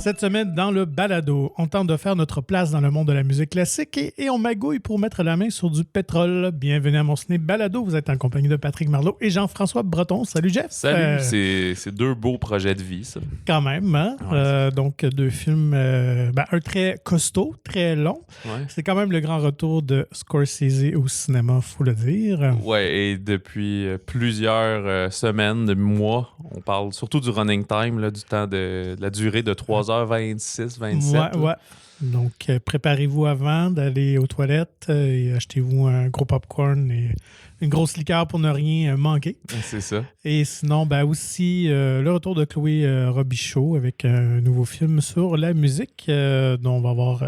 Cette semaine, dans le balado, on tente de faire notre place dans le monde de la musique classique et on magouille pour mettre la main sur du pétrole. Bienvenue à mon ciné balado. Vous êtes en compagnie de Patrick Marleau et Jean-François Breton. Salut Jeff. Salut, c'est deux beaux projets de vie, ça. Quand même, hein? Ouais. Donc, deux films, un très costaud, très long. Ouais. C'est quand même le grand retour de Scorsese au cinéma, faut le dire. Ouais, et depuis plusieurs semaines, de mois, on parle surtout du running time, là, du temps de la durée de 3h26, 27. Ouais. Donc, préparez-vous avant d'aller aux toilettes et achetez-vous un gros popcorn et une grosse liqueur pour ne rien manquer. C'est ça. Et sinon, aussi, le retour de Chloé Robichaud avec un nouveau film sur la musique dont on va avoir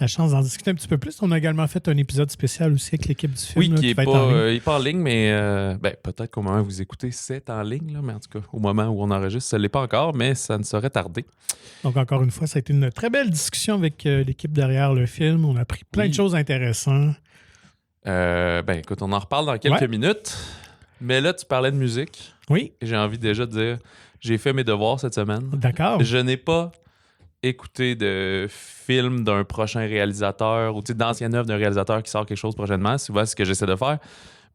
la chance d'en discuter un petit peu plus. On a également fait un épisode spécial aussi avec l'équipe du film. Oui, là, qui va est être en ligne. il est pas en ligne, mais peut-être qu'au moment où vous écoutez, c'est en ligne. Là, mais en tout cas, au moment où on enregistre, ça ne l'est pas encore, mais ça ne saurait tarder. Donc, encore une fois, ça a été une très belle discussion avec l'équipe derrière le film. On a appris plein de choses intéressantes. Écoute, on en reparle dans quelques minutes. Mais là, tu parlais de musique. Oui. Et j'ai envie déjà de dire, j'ai fait mes devoirs cette semaine. D'accord. Je n'ai pas écouté de film d'un prochain réalisateur ou d'ancienne œuvre d'un réalisateur qui sort quelque chose prochainement. Souvent, c'est ce que j'essaie de faire.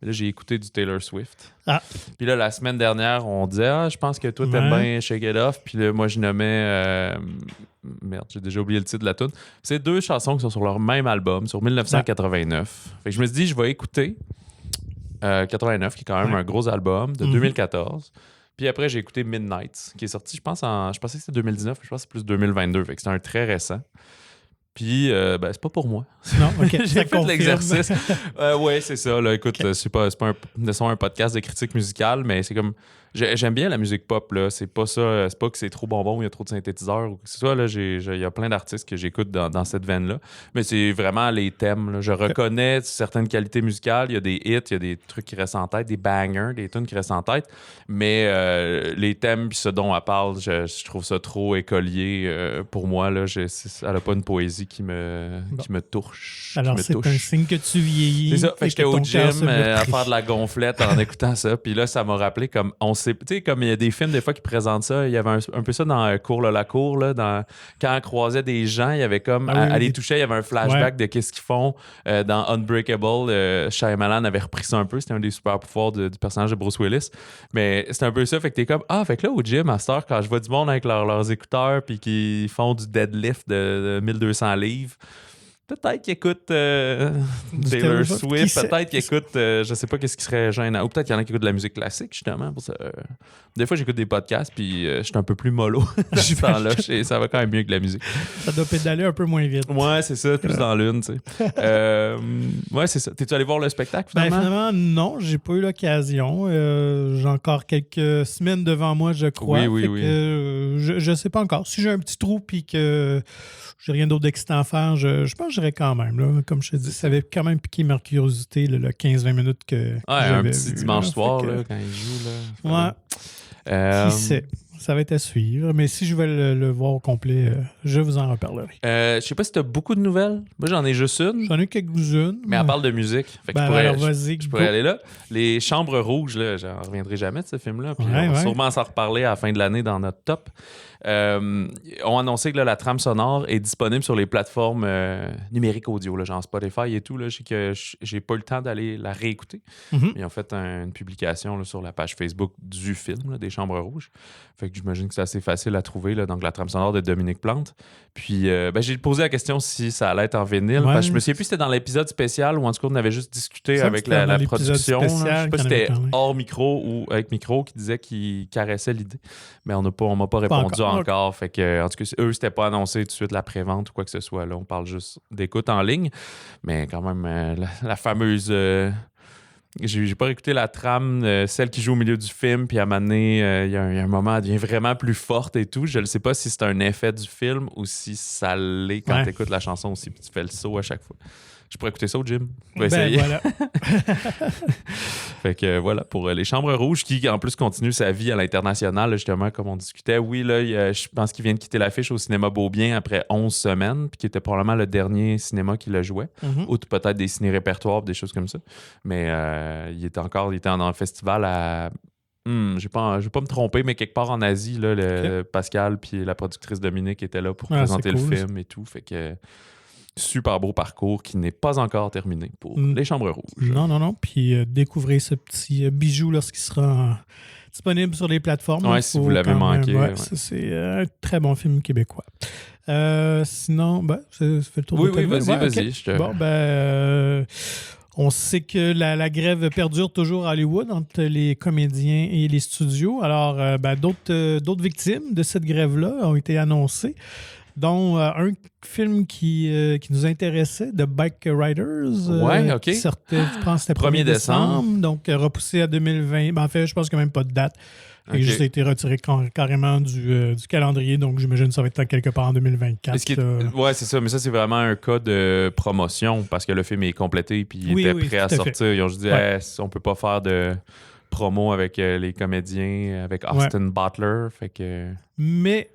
Mais là, j'ai écouté du Taylor Swift. Ah. Puis là, la semaine dernière, on disait « je pense que toi, t'aimes bien Shake It Off. » Puis là, moi, je nommais... Merde, j'ai déjà oublié le titre de la tune. C'est deux chansons qui sont sur leur même album, sur 1989. Fait que je me suis dit, je vais écouter 89, qui est quand même un gros album de 2014. Puis après, j'ai écouté Midnight, qui est sorti, je pensais que c'était 2019, je pense que c'est plus 2022. Fait que c'était un très récent. Puis, c'est pas pour moi. Non, OK. J'ai fait l'exercice. Oui, c'est ça. Là, écoute, c'est pas un podcast de critique musicale, mais c'est comme... J'aime bien la musique pop, là. C'est pas ça. C'est pas que c'est trop bonbon ou il y a trop de synthétiseurs ou que ce soit. Là, il y a plein d'artistes que j'écoute dans cette veine-là. Mais c'est vraiment les thèmes. Là. Je reconnais certaines qualités musicales. Il y a des hits, il y a des trucs qui restent en tête, des bangers, des tunes qui restent en tête. Mais les thèmes puis ce dont elle parle, je trouve ça trop écolier pour moi. Là. Elle n'a pas une poésie qui me touche. Alors, c'est un signe que tu vieillis. C'est ça. Fait que j'étais au gym à faire de la gonflette en écoutant ça. Puis là, ça m'a rappelé comme tu sais, comme il y a des films des fois qui présentent ça, il y avait un peu ça dans Cours la cour, là, quand on croisait des gens, il y avait comme, à les toucher, il y avait un flashback de qu'est-ce qu'ils font. Dans Unbreakable, Shyamalan avait repris ça un peu, c'était un des super pouvoirs du personnage de Bruce Willis. Mais c'était un peu ça, fait que t'es comme, fait que là, au gym, à cette heure, quand je vois du monde avec leurs écouteurs puis qui font du deadlift de 1200 livres, peut-être qu'ils écoutent Taylor Swift, peut-être qu'ils écoutent, je sais pas qu'est-ce qui serait gênant. Ou peut-être qu'il y en a qui écoutent de la musique classique, justement. Pour ça. Des fois, j'écoute des podcasts, puis je suis un peu plus mollo dans ce temps-là. Ça va quand même mieux que la musique. Ça doit pédaler un peu moins vite. Ouais, c'est ça, plus dans l'une, tu sais. Ouais, c'est ça. T'es-tu allé voir le spectacle, finalement? Finalement, non, j'ai pas eu l'occasion. J'ai encore quelques semaines devant moi, je crois. Oui. Je sais pas encore. Si j'ai un petit trou, puis que j'ai rien d'autre d'excitant à faire, je pense que j'irai quand même. Là. Comme je te dis, ça avait quand même piqué ma curiosité, le 15-20 minutes que un j'avais petit vu, dimanche là, soir, là, quand il joue. Là. Ouais. Qui sait? Ça va être à suivre. Mais si je vais le voir au complet, je vous en reparlerai. Je sais pas si tu as beaucoup de nouvelles. Moi, j'en ai juste une. J'en ai quelques-unes. Mais elle parle de musique. Fait que je pourrais aller là. Les Chambres Rouges, là, j'en reviendrai jamais de ce film-là. Puis on va sûrement s'en reparler à la fin de l'année dans notre top. Ont annoncé que là, la trame sonore est disponible sur les plateformes numériques audio, là, genre Spotify et tout. Là. Je sais que j'ai pas eu le temps d'aller la réécouter. Ils ont fait une publication là, sur la page Facebook du film, là, des Chambres Rouges. Fait que j'imagine que c'est assez facile à trouver. Là, donc, la trame sonore de Dominique Plante. Puis, j'ai posé la question si ça allait être en vinyle. Parce que je me souviens plus si c'était dans l'épisode spécial ou en tout cas, on avait juste discuté avec la production. Je sais pas si c'était hors micro ou avec micro qui disait qu'il caressait l'idée. Mais on m'a pas répondu encore. Fait que, en tout cas, eux, c'était pas annoncé tout de suite la prévente ou quoi que ce soit. Là, on parle juste d'écoute en ligne. Mais quand même, la fameuse... J'ai pas écouté la trame, celle qui joue au milieu du film, puis à un moment donné, il y a un moment, elle devient vraiment plus forte et tout. Je ne sais pas si c'est un effet du film ou si ça l'est quand tu écoutes la chanson aussi, puis tu fais le saut à chaque fois. Je pourrais écouter ça au gym. Je vais essayer. Voilà. Fait que voilà, pour les Chambres Rouges, qui en plus continue sa vie à l'international, là, justement, comme on discutait. Oui, là, je pense qu'il vient de quitter l'affiche au cinéma Beaubien après 11 semaines, puis qui était probablement le dernier cinéma qui le jouait, ou peut-être des ciné-répertoires, des choses comme ça. Mais il était dans le festival Je vais pas me tromper, mais quelque part en Asie, là, Pascal puis la productrice Dominique étaient là pour présenter le film et tout. Fait que super beau parcours qui n'est pas encore terminé pour Les Chambres Rouges. Non. Puis découvrez ce petit bijou lorsqu'il sera disponible sur les plateformes. Oui, si vous l'avez manqué. C'est un très bon film québécois. Sinon, ça fait le tour de ta vie. Vas-y. Bon, on sait que la grève perdure toujours à Hollywood entre les comédiens et les studios. Alors, d'autres victimes de cette grève-là ont été annoncées, dont un film qui nous intéressait, The Bike Riders, qui sortait, je pense, c'était 1er décembre, donc repoussé à 2020. En fait, je pense qu'il n'y a même pas de date. Il a juste été retiré carrément du calendrier, donc j'imagine que ça va être quelque part en 2024. Oui, c'est ça, mais ça, c'est vraiment un cas de promotion parce que le film est complété et il était prêt à sortir. Ils ont juste dit, on peut pas faire de promo avec les comédiens, avec Austin Butler. Fait que... Mais,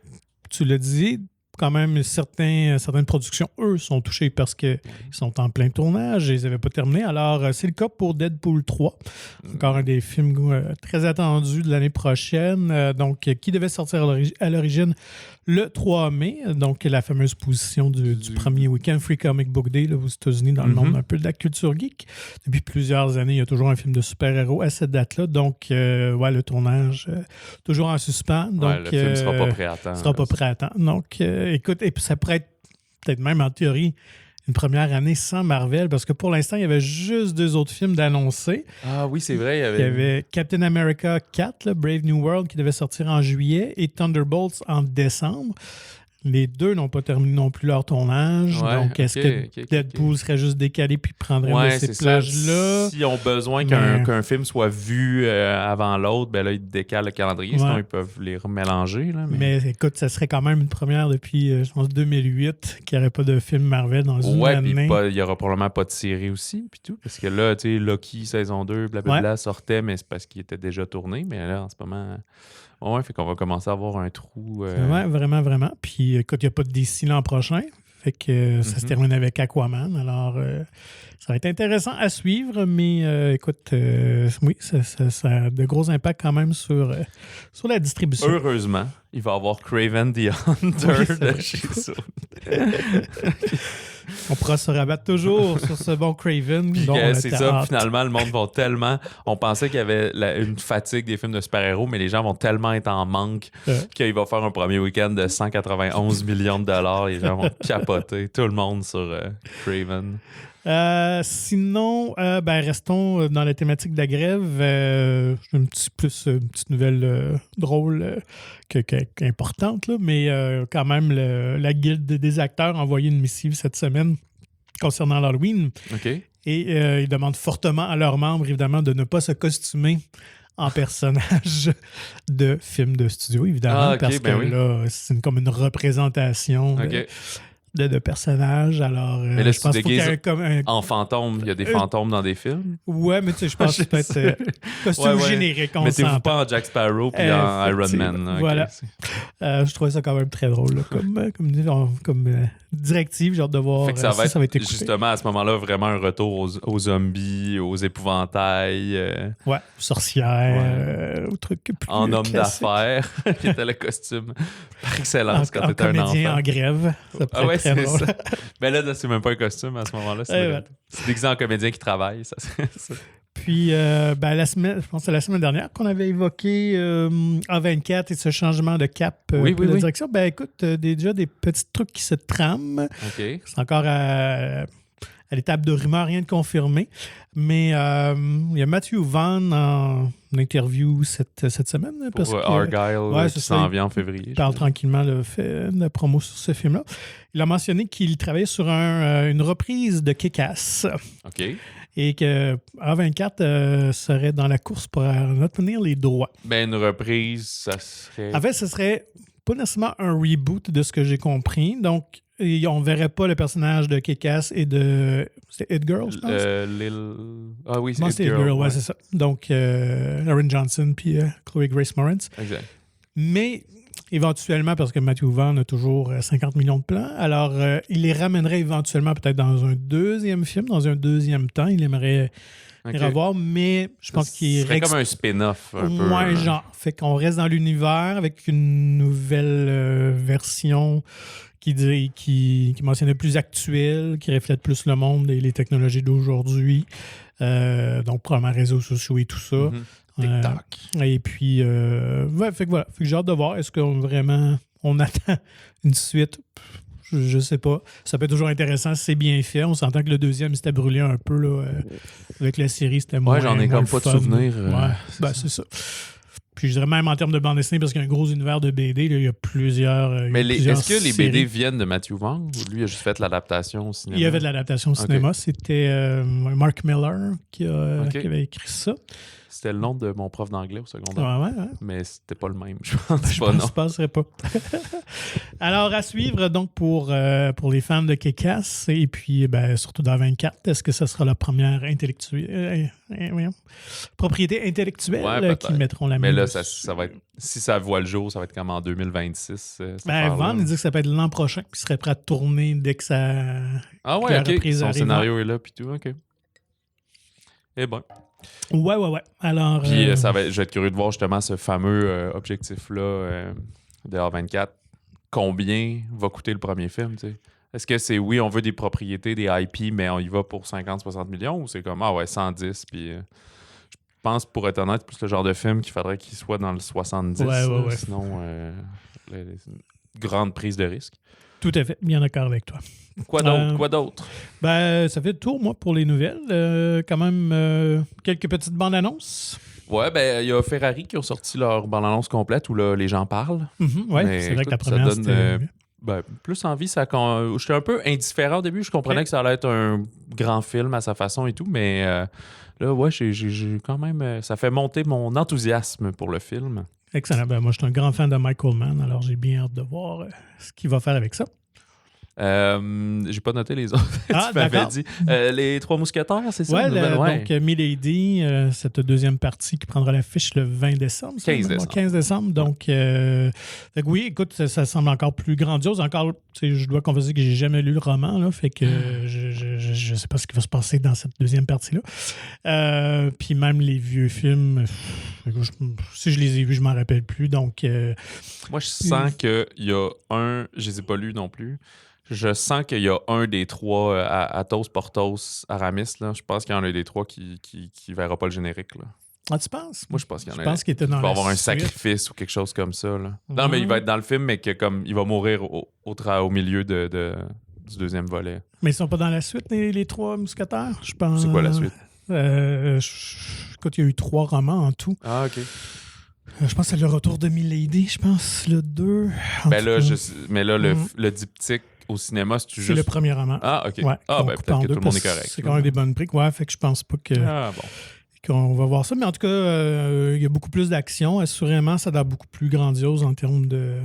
tu l'as dit, quand même, certaines productions, eux, sont touchés parce qu'ils sont en plein tournage et ils n'avaient pas terminé. Alors, c'est le cas pour Deadpool 3. Encore un des films très attendus de l'année prochaine. Donc, qui devait sortir à l'origine le 3 mai. Donc, la fameuse position du premier week-end Free Comic Book Day là, aux États-Unis, dans le monde un peu de la culture geek. Depuis plusieurs années, il y a toujours un film de super-héros à cette date-là. Donc, le tournage, toujours en suspens. Donc, le film ne sera pas prêt à temps. Donc, écoute, et puis ça pourrait être peut-être même en théorie une première année sans Marvel, parce que pour l'instant, il y avait juste 2 autres films d'annoncer. Ah oui, c'est vrai. Il y avait Captain America 4, Brave New World, qui devait sortir en juillet, et Thunderbolts en décembre. Les 2 n'ont pas terminé non plus leur tournage. Donc, est-ce que Deadpool serait juste décalé puis prendrait ces plages-là? S'ils ont besoin qu'un film soit vu avant l'autre, ben là, ils décalent le calendrier. Sinon, ils peuvent les remélanger. Là, mais écoute, ça serait quand même une première depuis, je pense, 2008 qu'il n'y aurait pas de film Marvel dans une année. Puis il n'y aura probablement pas de série aussi. Puis tout, parce que là, tu sais, Loki, saison 2, blablabla, sortait, mais c'est parce qu'il était déjà tourné. Mais là, en ce moment... fait qu'on va commencer à avoir un trou. Ouais, vraiment, vraiment. Puis, écoute, il n'y a pas de DC l'an prochain. Fait que ça se termine avec Aquaman. Alors, ça va être intéressant à suivre. Mais, écoute, oui, ça a de gros impacts quand même sur la distribution. Heureusement, il va y avoir Kraven the Hunter de chez Sony. On pourra se rabattre toujours sur ce bon Kraven. Puis c'est ça, finalement, le monde va tellement... On pensait qu'il y avait une fatigue des films de super-héros, mais les gens vont tellement être en manque qu'il va faire un premier week-end de 191 millions de dollars. Les gens vont capoter, tout le monde sur Kraven. Sinon, restons dans la thématique de la grève. Une petite nouvelle drôle importante, là, mais quand même, la Guilde des acteurs a envoyé une missive cette semaine concernant l'Halloween. Et ils demandent fortement à leurs membres, évidemment, de ne pas se costumer en personnage de films de studio, évidemment, parce que là, c'est comme une représentation de personnages. Alors, mais là, je pense qu'il y a en fantôme, il y a des fantômes dans des films. Ouais, mais tu sais, je pense que c'est peut-être costume générique. Mettez-vous pas en Jack Sparrow puis en Iron Man. Voilà. Je trouvais ça quand même très drôle. Là, comme directive, j'ai hâte de voir fait que ça va être écouté. Justement, à ce moment-là, vraiment un retour aux zombies, aux épouvantails. Aux sorcières, aux trucs plus en homme classiques. d'affaires, qui était le costume par excellence quand t'étais un enfant. En comédien en grève. Ça peut être très drôle. Ça. Mais là, c'est même pas un costume à ce moment-là. C'est déguisé en comédien qui travaille. Ça. Puis, la semaine, je pense que c'est la semaine dernière qu'on avait évoqué A24 et ce changement de cap de direction. Ben, écoute, déjà des petits trucs qui se trament. C'est encore à l'étape de rumeur, rien de confirmé. Mais il y a Matthew Vaughn en interview cette semaine. Pour Argyle, qui s'en vient en février. Il parle tranquillement de la promo sur ce film-là. Il a mentionné qu'il travaillait sur une reprise de Kick-Ass. Et que A24 serait dans la course pour obtenir les droits. Ben, une reprise, ça serait... En fait, ce serait pas nécessairement un reboot de ce que j'ai compris. Donc, on ne verrait pas le personnage de Kick-Ass et de... C'est It Girl, je pense? Ah oui, c'est It Girl. Ouais, c'est ça. Donc, Aaron Johnson puis Chloe Grace Moretz. Exact. Mais éventuellement, parce que Matthew Vaughn a toujours 50 millions de plans, alors il les ramènerait éventuellement peut-être dans un deuxième film, dans un deuxième temps. Il aimerait les revoir, mais je pense qu'il serait comme un spin-off un peu. Ouais, genre. Fait qu'on reste dans l'univers avec une nouvelle version qui mentionnait plus actuelle, qui reflète plus le monde et les technologies d'aujourd'hui. Donc, probablement réseaux sociaux et tout ça. TikTok. Et puis, fait que voilà. Fait que j'ai hâte de voir. Est-ce qu'on vraiment on attend une suite? Je sais pas. Ça peut être toujours intéressant si c'est bien fait. On s'entend que le deuxième s'était brûlé un peu là, avec la série. C'était moins. Ouais, j'en ai comme pas de souvenir. C'est ça. Puis je dirais même en termes de bande dessinée, parce qu'il y a un gros univers de BD, là, il y a plusieurs. Mais est-ce que les BD viennent de Matthew Vaughn ou lui a juste fait l'adaptation au cinéma? Il y avait de l'adaptation au cinéma. C'était Mark Miller qui avait écrit ça. C'était le nom de mon prof d'anglais au secondaire. Ouais. Mais c'était pas le même, je pense. Je ne penserais pas. Alors, à suivre donc pour les fans de Kick-Ass et puis surtout dans 24, est-ce que ce sera la première propriété intellectuelle qui mettront la main? Mais là, ça va être, si ça voit le jour, ça va être comme en 2026. Vaughn, il dit que ça peut être l'an prochain, qu'il serait prêt à tourner dès que ça. Ah ouais, ok. Son scénario est là, puis tout, ok. Eh ben. Ouais. Alors, puis je vais être curieux de voir justement ce fameux objectif-là de A24. Combien va coûter le premier film, tu sais? Est-ce que c'est, on veut des propriétés, des IP, mais on y va pour 50-60 millions, ou c'est comme, 110, puis je pense, pour être honnête, plus le genre de film qu'il faudrait qu'il soit dans le 70, ouais. Sinon, une grande prise de risque. Tout à fait, bien d'accord avec toi. Quoi d'autre? Ça fait le tour, moi, pour les nouvelles. Quand même, quelques petites bandes annonces. Ouais, il y a Ferrari qui ont sorti leur bande annonce complète où là, les gens parlent. C'est vrai que la première, c'était... plus envie. J'étais un peu indifférent au début. Je comprenais que ça allait être un grand film à sa façon et tout, mais là, ouais, j'ai quand même... ça fait monter mon enthousiasme pour le film. Excellent. Moi, je suis un grand fan de Michael Mann, alors j'ai bien hâte de voir ce qu'il va faire avec ça. J'ai pas noté les autres. Tu m'avais dit. Les Trois Mousquetaires, c'est ça? Donc, Milady, cette deuxième partie qui prendra l'affiche le 20 décembre. 15 décembre. Donc, oui, écoute, ça semble encore plus grandiose. Encore, je dois confesser que j'ai jamais lu le roman, là, fait que je sais pas ce qui va se passer dans cette deuxième partie-là. Puis même les vieux films, si je les ai vus, je m'en rappelle plus. Donc, moi, je sens qu'il y a je les ai pas lus non plus. Je sens qu'il y a un des trois, Athos, Porthos, Aramis, là. Je pense qu'il y en a un des trois qui verra pas le générique, là. Ah, tu penses? Moi, je pense qu'il y en a. Je pense qu'il était dans il va avoir un sacrifice ou quelque chose comme ça, là. Non, mais il va être dans le film, mais que comme il va mourir au milieu du deuxième volet. Mais ils sont pas dans la suite, les Trois Mousquetaires, je pense. C'est quoi la suite? Écoute, il y a eu 3 romans en tout. Ah, OK. Je pense que c'est le retour de Milady, je pense, le 2. Le diptyque au cinéma, c'est le premier roman. Ah, OK. Ouais, peut-être que tout le monde est correct. C'est quand même des bonnes briques. Ouais, fait que je pense pas que... Ah, bon. Qu'on va voir ça. Mais en tout cas, il y a beaucoup plus d'action. Assurément, ça a l'air beaucoup plus grandiose en termes de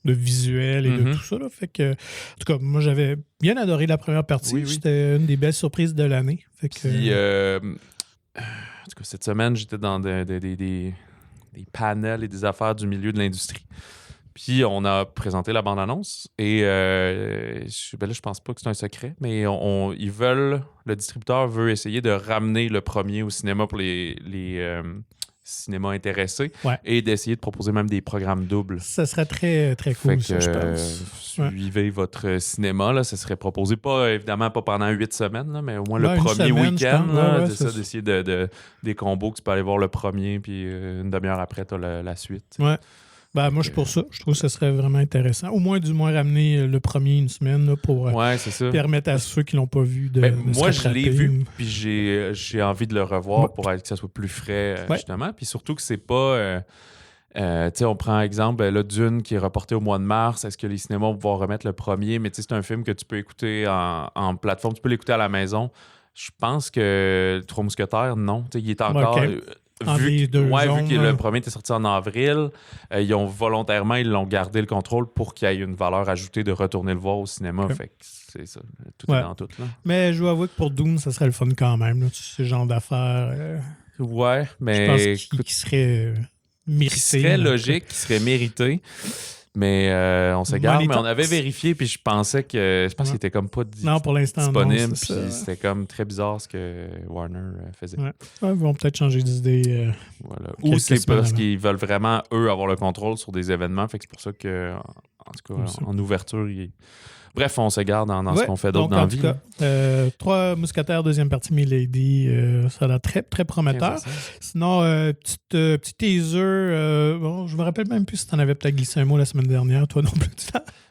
visuel et de tout ça. Là. Fait que, en tout cas, moi, j'avais bien adoré la première partie. Oui. C'était une des belles surprises de l'année. Fait que... Puis, en tout cas, cette semaine, j'étais dans des panels et des affaires du milieu de l'industrie. Puis, on a présenté la bande-annonce et je pense pas que c'est un secret, mais le distributeur veut essayer de ramener le premier au cinéma pour les cinémas intéressés et d'essayer de proposer même des programmes doubles. Ça serait très, très cool, ça, je pense. Suivez votre cinéma, là, ça serait proposé, évidemment pas pendant 8 semaines, là, mais au moins le premier week-end, d'essayer des combos que tu peux aller voir le premier, puis une demi-heure après, tu as la suite. Ouais. Moi, je suis pour ça. Je trouve que ce serait vraiment intéressant. Au moins, ramener le premier une semaine là, pour permettre à ceux qui ne l'ont pas vu de moi, je l'ai vu, puis j'ai envie de le revoir pour que ça soit plus frais, justement. Puis surtout que c'est pas... on prend exemple là, Dune qui est reporté au mois de mars. Est-ce que les cinémas vont pouvoir remettre le premier? Mais c'est un film que tu peux écouter en plateforme. Tu peux l'écouter à la maison. Je pense que Trois Mousquetaires, non. Il est encore... Vu que le premier était sorti en avril, ils l'ont gardé le contrôle pour qu'il y ait une valeur ajoutée de retourner le voir au cinéma. Okay. Fait que c'est ça. Tout est dans tout. Là. Mais je dois avouer que pour Dune, ça serait le fun quand même. Là, ce genre d'affaires. Ouais, mais. Je pense qu'il serait mérité. Qui serait logique, qui serait mérité. Mais on s'égare, mais on avait vérifié, puis je pense qu'il était comme pas non, pour l'instant, disponible, puis c'était comme très bizarre ce que Warner faisait. Ouais. Ils vont peut-être changer d'idée. Voilà. Ou c'est parce qu'ils veulent vraiment, eux, avoir le contrôle sur des événements, fait que c'est pour ça que, en tout cas, en ouverture, bref, on s'égare dans ce qu'on fait d'autre dans la vie. Trois mousquetaires, deuxième partie, Milady, ça a l'air très, très prometteur. Sinon, petit teaser, bon, je me rappelle même plus si tu en avais peut-être glissé un mot la semaine dernière, toi non plus.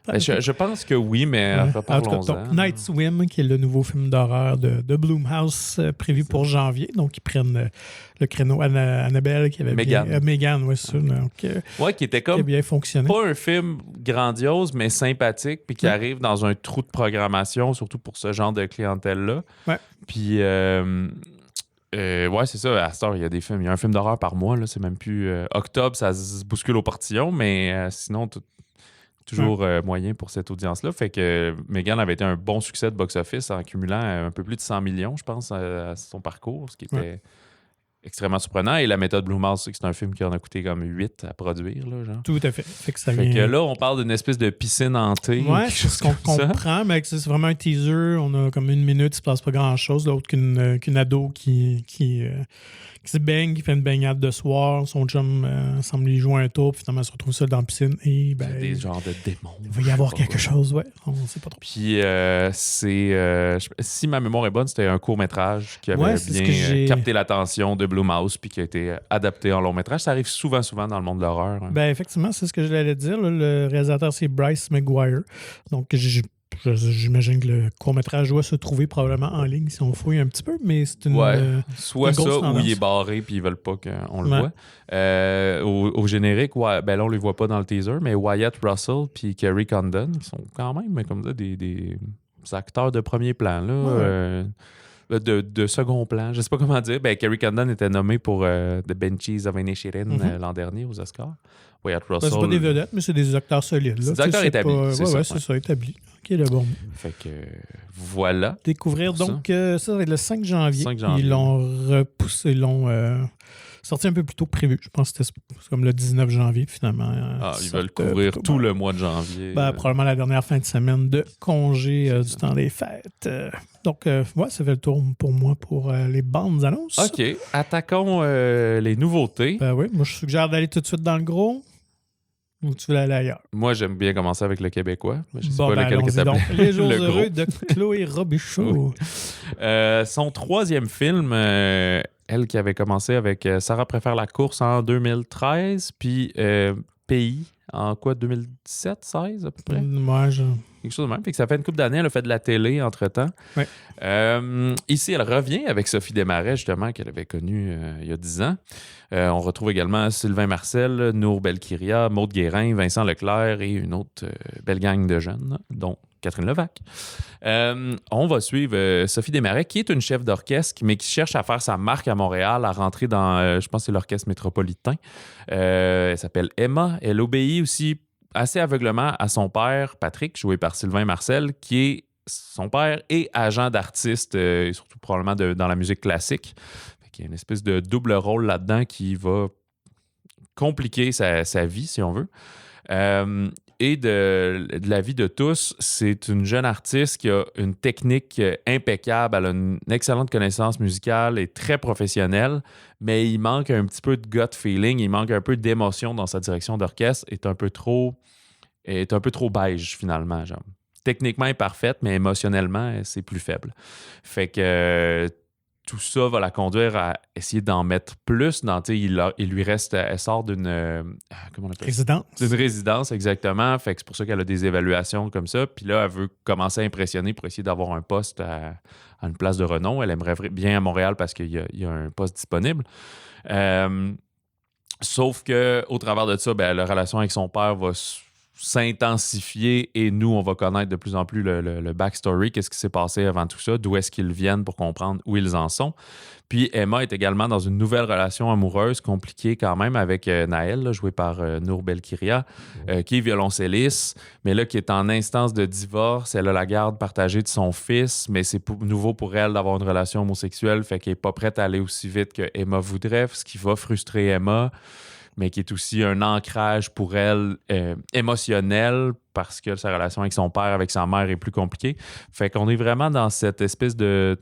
Je pense que oui, mais reparlons-en. Night Swim, qui est le nouveau film d'horreur de Blumhouse, prévu pour janvier. Donc, ils prennent le créneau Annabelle qui avait Megan, oui, ça. Qui était comme qui a bien fonctionné. Pas un film grandiose, mais sympathique, puis qui arrive dans un trou de programmation, surtout pour ce genre de clientèle-là. Ouais. Puis, c'est ça. À cette heure, il y a des films. Il y a un film d'horreur par mois. Là, c'est même plus... octobre, ça se bouscule au portillon, mais sinon... Toujours moyen pour cette audience-là. Fait que Megan avait été un bon succès de box-office en cumulant un peu plus de 100 millions, je pense, à son parcours, ce qui était extrêmement surprenant. Et La méthode Blumhouse, c'est un film qui en a coûté comme 8 à produire. Là, genre. Tout à fait. Fait que là, on parle d'une espèce de piscine hantée. Ouais, c'est ce qu'on comprend, mais c'est vraiment un teaser. On a comme 1 minute, il ne se passe pas grand-chose d'autre qu'une ado qui se baigne, qui fait une baignade de soir. Son chum semble lui jouer un tour, puis finalement, elle se retrouve seule dans la piscine. Et, c'est des genres de démons. Il va y avoir quelque chose, on ne sait pas trop. Puis, si ma mémoire est bonne, c'était un court-métrage qui avait bien capté l'attention de Blumhouse, puis qui a été adapté en long-métrage. Ça arrive souvent dans le monde de l'horreur. Hein. Effectivement, c'est ce que je voulais dire. Là. Le réalisateur, c'est Bryce McGuire. Donc, j'imagine que le court-métrage doit se trouver probablement en ligne si on fouille un petit peu, mais c'est une soit une ça, tendance. ou il est barré puis ils veulent pas qu'on le voit. Au générique, là, on les voit pas dans le teaser, mais Wyatt Russell puis Kerry Condon, qui sont quand même comme ça, des acteurs de premier plan, là, de second plan, je sais pas comment dire. Kerry Condon était nommé pour The Banshees of Inisherin l'an dernier aux Oscars. Wyatt Russell... c'est pas des vedettes, mais c'est des acteurs solides. Là. C'est des acteurs établis. C'est ça, établi. OK, le bon. Fait que voilà. Découvrir donc ça va être le 5 janvier. Ils l'ont repoussé, ils l'ont sorti un peu plus tôt que prévu. Je pense que c'était comme le 19 janvier, finalement. Ils veulent couvrir tout le mois de janvier. Probablement la dernière fin de semaine de congé du temps des fêtes. Donc, ça fait le tour pour moi pour les bandes annonces. OK. Attaquons les nouveautés. Oui, moi, je suggère d'aller tout de suite dans le gros. Ou tu veux aller ailleurs? Moi, j'aime bien commencer avec le Québécois. Je sais pas lequel que ça donc, Les Jours heureux de Chloé Robichaud. Son troisième film, elle qui avait commencé avec Sarah préfère la course en 2013, puis Pays en 2017, 16 à peu près? Moi, quelque chose de même. Fait que ça fait une couple d'années, elle a fait de la télé entre-temps. Ouais. Ici, elle revient avec Sophie Desmarais, justement, qu'elle avait connue il y a 10 ans. On retrouve également Sylvain Marcel, Nour Belkiria, Maude Guérin, Vincent Leclerc et une autre belle gang de jeunes, dont Catherine Levac. On va suivre Sophie Desmarais, qui est une chef d'orchestre, mais qui cherche à faire sa marque à Montréal, à rentrer dans, je pense que c'est l'Orchestre métropolitain. Elle s'appelle Emma. Elle obéit aussi assez aveuglement à son père, Patrick, joué par Sylvain Marcel, qui est son père et agent d'artiste, et surtout probablement dans la musique classique. Il y a une espèce de double rôle là-dedans qui va compliquer sa vie, si on veut. Et de la vie de tous, c'est une jeune artiste qui a une technique impeccable, elle a une excellente connaissance musicale et très professionnelle, mais il manque un petit peu de gut feeling, il manque un peu d'émotion dans sa direction d'orchestre, est un peu trop beige finalement. Genre. Techniquement, elle est parfaite, mais émotionnellement, c'est plus faible. Fait que tout ça va la conduire à essayer d'en mettre plus. Il lui reste... Elle sort d'une... comment on appelle ça? Résidence. D'une résidence, exactement. Fait que c'est pour ça qu'elle a des évaluations comme ça. Puis là, elle veut commencer à impressionner pour essayer d'avoir un poste à une place de renom. Elle aimerait bien à Montréal parce qu'il y a un poste disponible. Sauf qu'au travers de ça, la relation avec son père va s'intensifier et nous, on va connaître de plus en plus le backstory, qu'est-ce qui s'est passé avant tout ça, d'où est-ce qu'ils viennent pour comprendre où ils en sont. Puis Emma est également dans une nouvelle relation amoureuse compliquée quand même avec Naël, là, joué par Nour Belkiria, qui est violoncelliste, mais là qui est en instance de divorce. Elle a la garde partagée de son fils, mais c'est nouveau pour elle d'avoir une relation homosexuelle, fait qu'elle n'est pas prête à aller aussi vite que Emma voudrait, ce qui va frustrer Emma. mais qui est aussi un ancrage pour elle émotionnel parce que sa relation avec son père, avec sa mère est plus compliquée. Fait qu'on est vraiment dans cette espèce de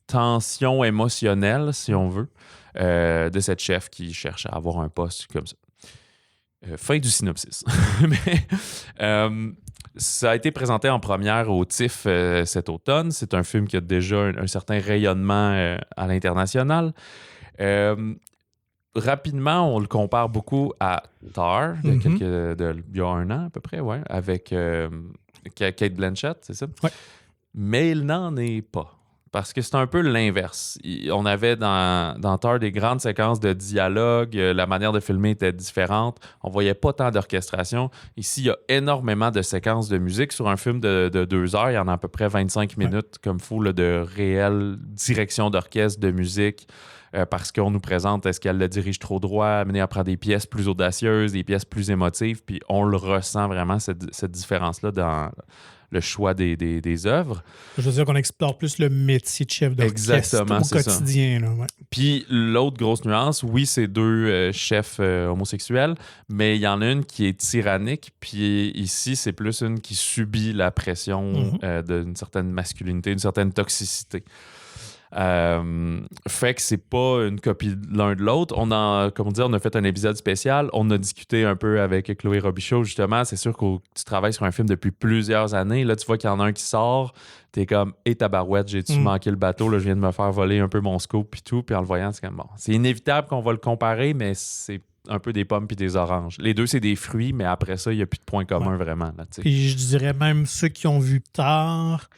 tension émotionnelle, si on veut, de cette chef qui cherche à avoir un poste comme ça. Fin du synopsis. Mais, ça a été présenté en première au TIFF cet automne. C'est un film qui a déjà un certain rayonnement à l'international. Rapidement, on le compare beaucoup à Tar, il y a un an à peu près, ouais, avec Cate Blanchett, c'est ça? Ouais. Mais il n'en est pas. Parce que c'est un peu l'inverse. On avait dans Tar des grandes séquences de dialogue, la manière de filmer était différente, on voyait pas tant d'orchestration. Ici, il y a énormément de séquences de musique. Sur un film de 2 heures, il y en a à peu près 25 minutes, comme fou, là, de réelle direction d'orchestre, de musique, parce qu'on nous présente, est-ce qu'elle le dirige trop droit, amené à prendre des pièces plus audacieuses, des pièces plus émotives, puis on le ressent vraiment, cette différence-là dans le choix des œuvres. Je veux dire qu'on explore plus le métier de chef d'orchestre au quotidien. Là, ouais. Puis l'autre grosse nuance, oui, c'est 2 chefs homosexuels, mais il y en a une qui est tyrannique, puis ici, c'est plus une qui subit la pression d'une certaine masculinité, d'une certaine toxicité. Fait que c'est pas une copie de l'un de l'autre. On a fait un épisode spécial. On a discuté un peu avec Chloé Robichaud, justement. C'est sûr que tu travailles sur un film depuis plusieurs années. Là, tu vois qu'il y en a un qui sort. T'es comme, tabarouette, j'ai-tu manqué le bateau? Là, je viens de me faire voler un peu mon scope puis tout. Puis en le voyant, c'est comme, bon, c'est inévitable qu'on va le comparer, mais c'est un peu des pommes puis des oranges. Les deux, c'est des fruits, mais après ça, il n'y a plus de points communs vraiment. Là, puis je dirais même ceux qui ont vu tard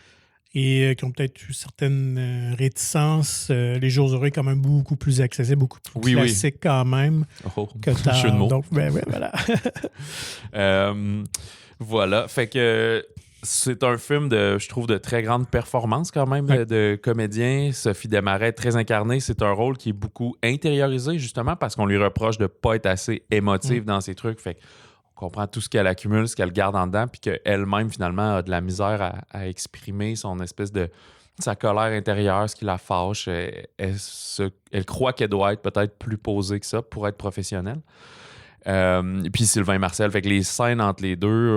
et qui ont peut-être eu certaines réticences. Les Jours heureux est quand même beaucoup plus accessible, beaucoup plus classique quand même que Tar. Donc, voilà. Voilà. Fait que c'est un film je trouve, de très grande performance quand même, de comédien. Sophie Desmarais, très incarnée. C'est un rôle qui est beaucoup intériorisé, justement, parce qu'on lui reproche de ne pas être assez émotive dans ses trucs. Fait on comprend tout ce qu'elle accumule, ce qu'elle garde en dedans, puis qu'elle-même, finalement, a de la misère à exprimer son espèce de sa colère intérieure, ce qui la fâche. Elle croit qu'elle doit être peut-être plus posée que ça pour être professionnelle. Puis Sylvain Marcel, fait que les scènes entre les deux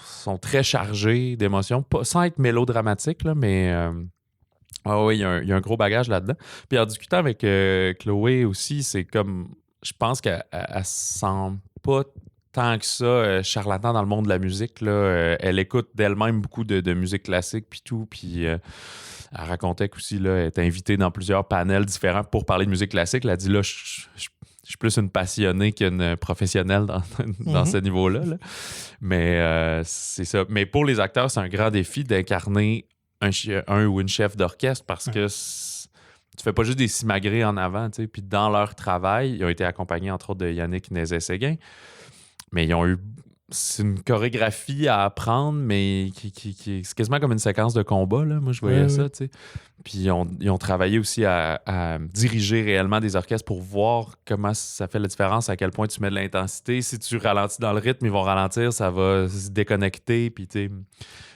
sont très chargées d'émotions, sans être mélodramatiques, là, mais oui, il y a un gros bagage là-dedans. Puis en discutant avec Chloé aussi, c'est comme, je pense qu'elle ne sent pas tant que ça charlatan dans le monde de la musique. Là, elle écoute d'elle-même beaucoup de musique classique puis tout, puis elle racontait qu'aussi, là, elle est invitée dans plusieurs panels différents pour parler de musique classique. Elle a dit, là, je suis plus une passionnée qu'une professionnelle dans ce niveau-là. Là. Mais c'est ça. Mais pour les acteurs, c'est un grand défi d'incarner un ou une chef d'orchestre parce que tu fais pas juste des simagrées en avant. Puis dans leur travail, ils ont été accompagnés, entre autres, de Yannick Nézet-Séguin. Mais ils ont eu... C'est une chorégraphie à apprendre, mais qui c'est quasiment comme une séquence de combat. Là. Moi, je voyais ça. Tu sais. Puis ils ont travaillé aussi à diriger réellement des orchestres pour voir comment ça fait la différence, à quel point tu mets de l'intensité. Si tu ralentis dans le rythme, ils vont ralentir, ça va se déconnecter. Puis, tu sais...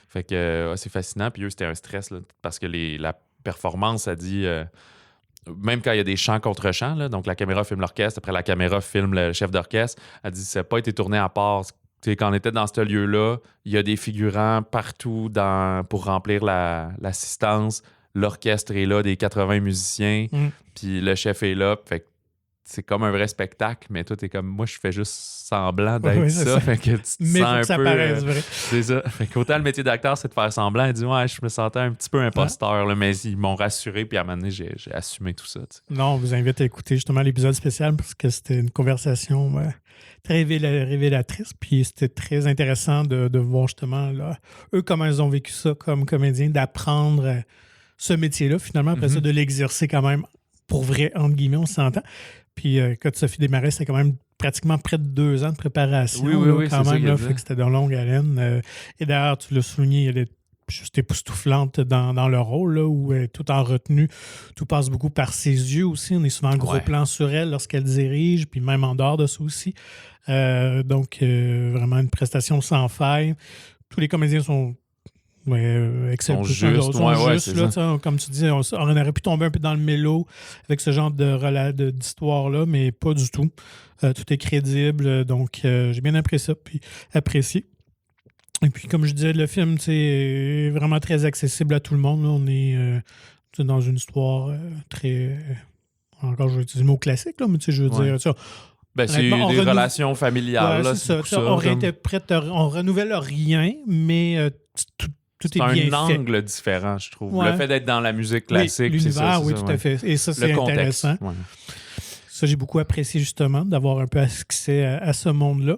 Fait que c'est fascinant. Puis eux, c'était un stress là, parce que la performance, ça dit... même quand il y a des chants contre chants, là, donc la caméra filme l'orchestre, après la caméra filme le chef d'orchestre, elle dit ça n'a pas été tourné à part. T'sais, quand on était dans ce lieu-là, il y a des figurants partout pour remplir l'assistance. L'orchestre est là, des 80 musiciens, puis le chef est là. Fait que c'est comme un vrai spectacle, mais toi, t'es comme, moi, je fais juste semblant d'être ça. Fait que tu te mais sens faut que ça paraisse vrai. C'est ça. Fait qu'autant le métier d'acteur, c'est de faire semblant. Elle dit, ouais, je me sentais un petit peu imposteur, là, mais ils m'ont rassuré, puis à un moment donné, j'ai assumé tout ça. T'sais. Non, on vous invite à écouter justement l'épisode spécial parce que c'était une conversation très révélatrice, puis c'était très intéressant de voir justement là, eux, comment ils ont vécu ça comme comédiens, d'apprendre ce métier-là, finalement, après ça, de l'exercer quand même pour vrai, entre guillemets, on s'entend. Puis, quand Sophie Desmarais, c'était quand même pratiquement près de 2 ans de préparation. Oui, quand c'est même, ça là, fait que c'était de longue haleine. Et d'ailleurs, tu l'as souligné, elle est juste époustouflante dans le rôle, là, où elle est tout en retenue. Tout passe beaucoup par ses yeux aussi. On est souvent en gros plan sur elle lorsqu'elle dirige, puis même en dehors de ça aussi. Donc, vraiment une prestation sans faille. Tous les comédiens sont excellent. Juste, comme tu dis, on aurait pu tomber un peu dans le mélo avec ce genre d'histoire-là, mais pas du tout. Tout est crédible, donc j'ai bien apprécié. Et puis, comme je disais, le film, c'est vraiment très accessible à tout le monde. Là. On est dans une histoire très... encore, je vais utiliser le mot classique, là, mais je veux dire... Ça, c'est des relations familiales. Ouais, c'est ça. On renouvelle rien, mais tout est bien fait. C'est un angle différent, je trouve. Ouais. Le fait d'être dans la musique classique. Oui, l'univers, tout à fait. Et ça, c'est intéressant. Ouais. Ça, j'ai beaucoup apprécié, justement, d'avoir un peu accès à ce monde-là.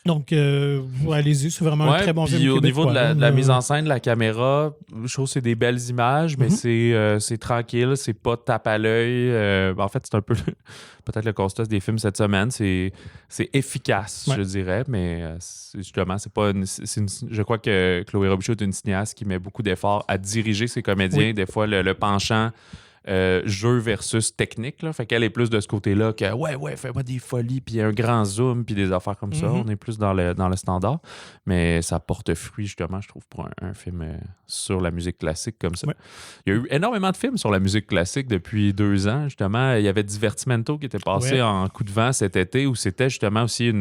Donc, allez-y, c'est vraiment un très bon film. Au niveau de la mise en scène, de la caméra, je trouve que c'est des belles images, mais c'est tranquille, c'est pas tape à l'œil. En fait, c'est un peu peut-être le constat des films cette semaine. C'est efficace, je dirais, mais justement, c'est pas je crois que Chloé Robichaud est une cinéaste qui met beaucoup d'efforts à diriger ses comédiens. Oui. Des fois, le penchant... jeu versus technique. Là. Fait qu'elle est plus de ce côté-là que fais-moi des folies, puis un grand zoom, puis des affaires comme ça. On est plus dans le standard. Mais ça porte fruit, justement, je trouve, pour un film sur la musique classique comme ça. Ouais. Il y a eu énormément de films sur la musique classique depuis 2 ans, justement. Il y avait Divertimento qui était passé en coup de vent cet été, où c'était justement aussi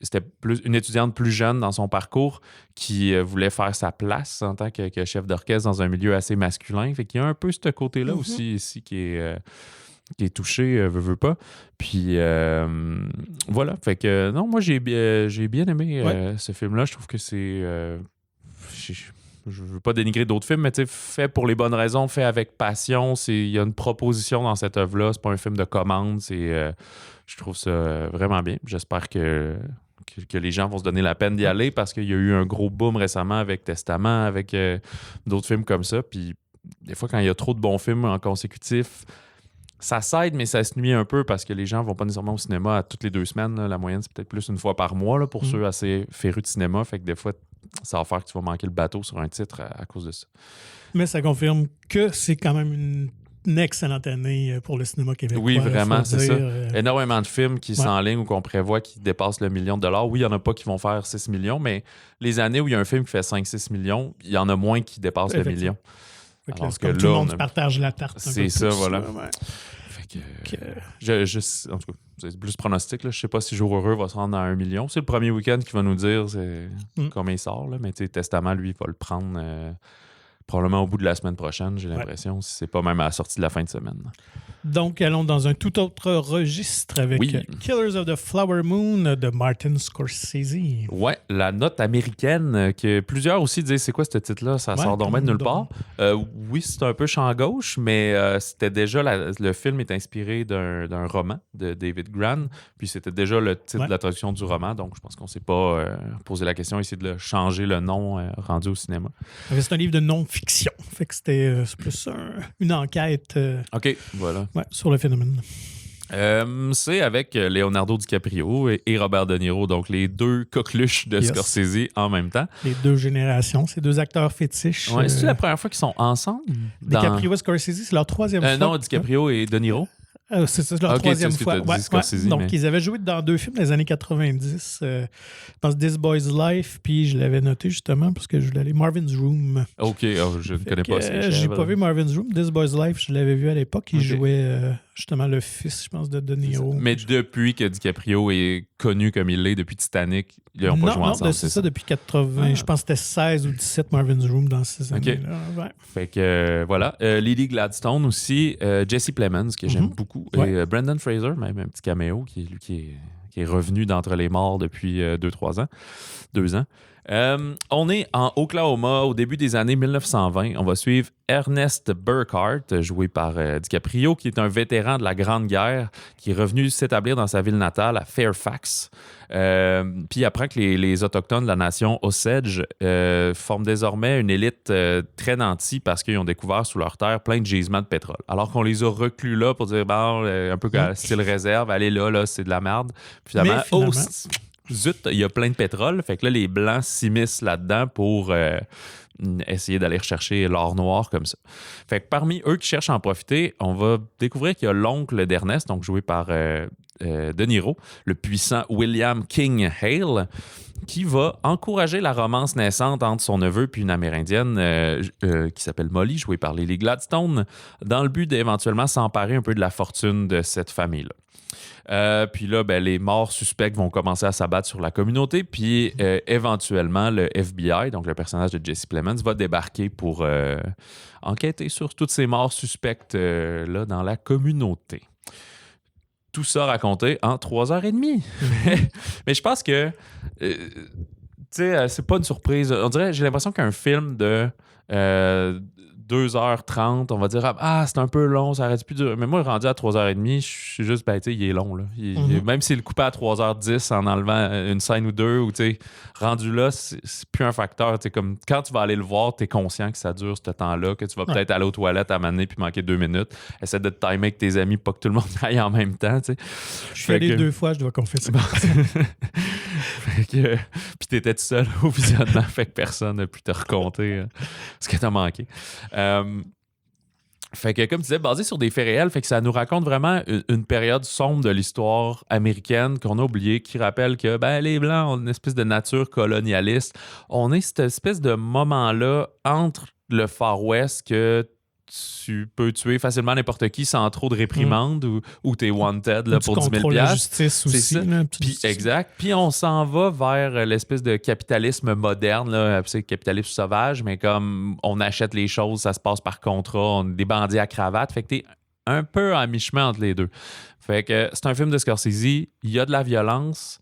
c'était une étudiante plus jeune dans son parcours qui voulait faire sa place en tant que chef d'orchestre dans un milieu assez masculin. Fait qu'il y a un peu ce côté-là aussi ici qui est touché, veut pas. Puis voilà. Fait que non, moi j'ai bien aimé ce film-là. Je trouve que c'est... je veux pas dénigrer d'autres films, mais fait pour les bonnes raisons, fait avec passion. Il y a une proposition dans cette œuvre-là. C'est pas un film de commande. Je trouve ça vraiment bien. J'espère que les gens vont se donner la peine d'y aller parce qu'il y a eu un gros boom récemment avec Testament, avec d'autres films comme ça. Puis des fois, quand il y a trop de bons films en consécutif, ça s'aide, mais ça se nuit un peu parce que les gens vont pas nécessairement au cinéma à toutes les 2 semaines. Là. La moyenne, c'est peut-être plus une fois par mois là, pour ceux assez férus de cinéma. Fait que des fois, ça va faire que tu vas manquer le bateau sur un titre à cause de ça. Mais ça confirme que c'est quand même une excellente année pour le cinéma québécois. Oui, vraiment, c'est ça. Énormément de films qui s'enlignent ou qu'on prévoit qui dépassent le $1 million. Oui, il n'y en a pas qui vont faire 6 millions, mais les années où il y a un film qui fait 5-6 millions, il y en a moins qui dépassent le $1 million. Alors que tout le monde partage la tarte. C'est ça, voilà. Fait que, en tout cas, c'est plus pronostic. Là. Je ne sais pas si Jour Heureux va se rendre à 1 million. C'est le premier week-end qui va nous dire combien il sort. Là. Mais Testament, lui, va le prendre... probablement au bout de la semaine prochaine, j'ai l'impression, si c'est pas même à la sortie de la fin de semaine. Donc, allons dans un tout autre registre avec Killers of the Flower Moon de Martin Scorsese. Ouais, la note américaine, que plusieurs aussi disent c'est quoi ce titre-là, ça sort donc de nulle part. Oui, c'est un peu champ gauche, mais c'était déjà, le film est inspiré d'un roman de David Gran, puis c'était déjà le titre de la traduction du roman, donc je pense qu'on ne s'est pas posé la question, essayer de changer le nom rendu au cinéma. C'est un livre de non-fiction, fait que c'était plus une enquête. OK, voilà. Ouais, sur le phénomène. C'est avec Leonardo DiCaprio et Robert De Niro, donc les 2 coqueluches de Scorsese en même temps. Les 2 générations, ces 2 acteurs fétiches. Ouais, c'est la première fois qu'ils sont ensemble? DiCaprio et Scorsese, c'est leur 3e fois. Non, DiCaprio et De Niro. C'est leur 3e fois. Donc, ils avaient joué dans 2 films des années 90. Je pense This Boy's Life, puis je l'avais noté justement parce que je voulais aller Marvin's Room. OK, je ne connais pas ça. J'ai pas vu Marvin's Room. This Boy's Life, je l'avais vu à l'époque. Il jouait justement le fils, je pense, de De Niro. Mais depuis que DiCaprio est connu comme il l'est, depuis Titanic, ils n'ont pas joué ensemble. Non, c'est ça depuis 80. Je pense que c'était 16 ou 17 Marvin's Room dans ces années-là. Ouais. Fait que voilà. Lily Gladstone aussi. Jesse Plemons, que j'aime beaucoup. Et Brendan Fraser, même un petit caméo, qui est revenu d'entre les morts depuis 2 ans. On est en Oklahoma au début des années 1920. On va suivre Ernest Burkhart, joué par DiCaprio, qui est un vétéran de la Grande Guerre, qui est revenu s'établir dans sa ville natale à Fairfax. Puis il apprend que les Autochtones de la nation Osage forment désormais une élite très nantie parce qu'ils ont découvert sous leur terre plein de gisements de pétrole. Alors qu'on les a reclus là pour dire, un peu style réserve, allez là, c'est de la merde. Puis finalement, zut, il y a plein de pétrole. Fait que là, les Blancs s'immiscent là-dedans pour essayer d'aller rechercher l'or noir comme ça. Fait que parmi eux qui cherchent à en profiter, on va découvrir qu'il y a l'oncle d'Ernest, donc joué par De Niro, le puissant William King Hale, qui va encourager la romance naissante entre son neveu puis une Amérindienne qui s'appelle Molly, jouée par Lily Gladstone, dans le but d'éventuellement s'emparer un peu de la fortune de cette famille-là. Puis là, les morts suspects vont commencer à s'abattre sur la communauté, puis éventuellement, le FBI, donc le personnage de Jesse Plemons, va débarquer pour enquêter sur toutes ces morts suspectes là, dans la communauté. Tout ça raconté en 3h30. Mais je pense que, tu sais, c'est pas une surprise. On dirait, j'ai l'impression qu'un film de 2h30, on va dire, c'est un peu long, ça arrête plus de... Mais moi, rendu à 3h30, je suis juste, tu sais, il est long, là. Même s'il le coupait à 3h10 en enlevant une scène ou deux, ou tu sais, rendu là, c'est plus un facteur. Tu sais, comme quand tu vas aller le voir, tu es conscient que ça dure ce temps-là, que tu vas peut-être aller aux toilettes à m'amener puis manquer 2 minutes. Essaie de te timer avec tes amis, pas que tout le monde aille en même temps, tu sais. Je suis allé 2 fois, je dois confesser. Puis t'étais tout seul au visionnement, fait que personne n'a pu te raconter ce que t'as manqué. Fait que, comme tu disais, basé sur des faits réels, fait que ça nous raconte vraiment une période sombre de l'histoire américaine qu'on a oubliée, qui rappelle que les Blancs ont une espèce de nature colonialiste. On est cette espèce de moment-là entre le Far West que tu peux tuer facilement n'importe qui sans trop de réprimande ou t'es wanted là, pour 10 000 $. La justice aussi. Là, exact. Puis on s'en va vers l'espèce de capitalisme moderne, là, c'est capitalisme sauvage, mais comme on achète les choses, ça se passe par contrat, on est des bandits à cravate. Fait que t'es un peu à mi-chemin entre les deux. Fait que c'est un film de Scorsese, il y a de la violence.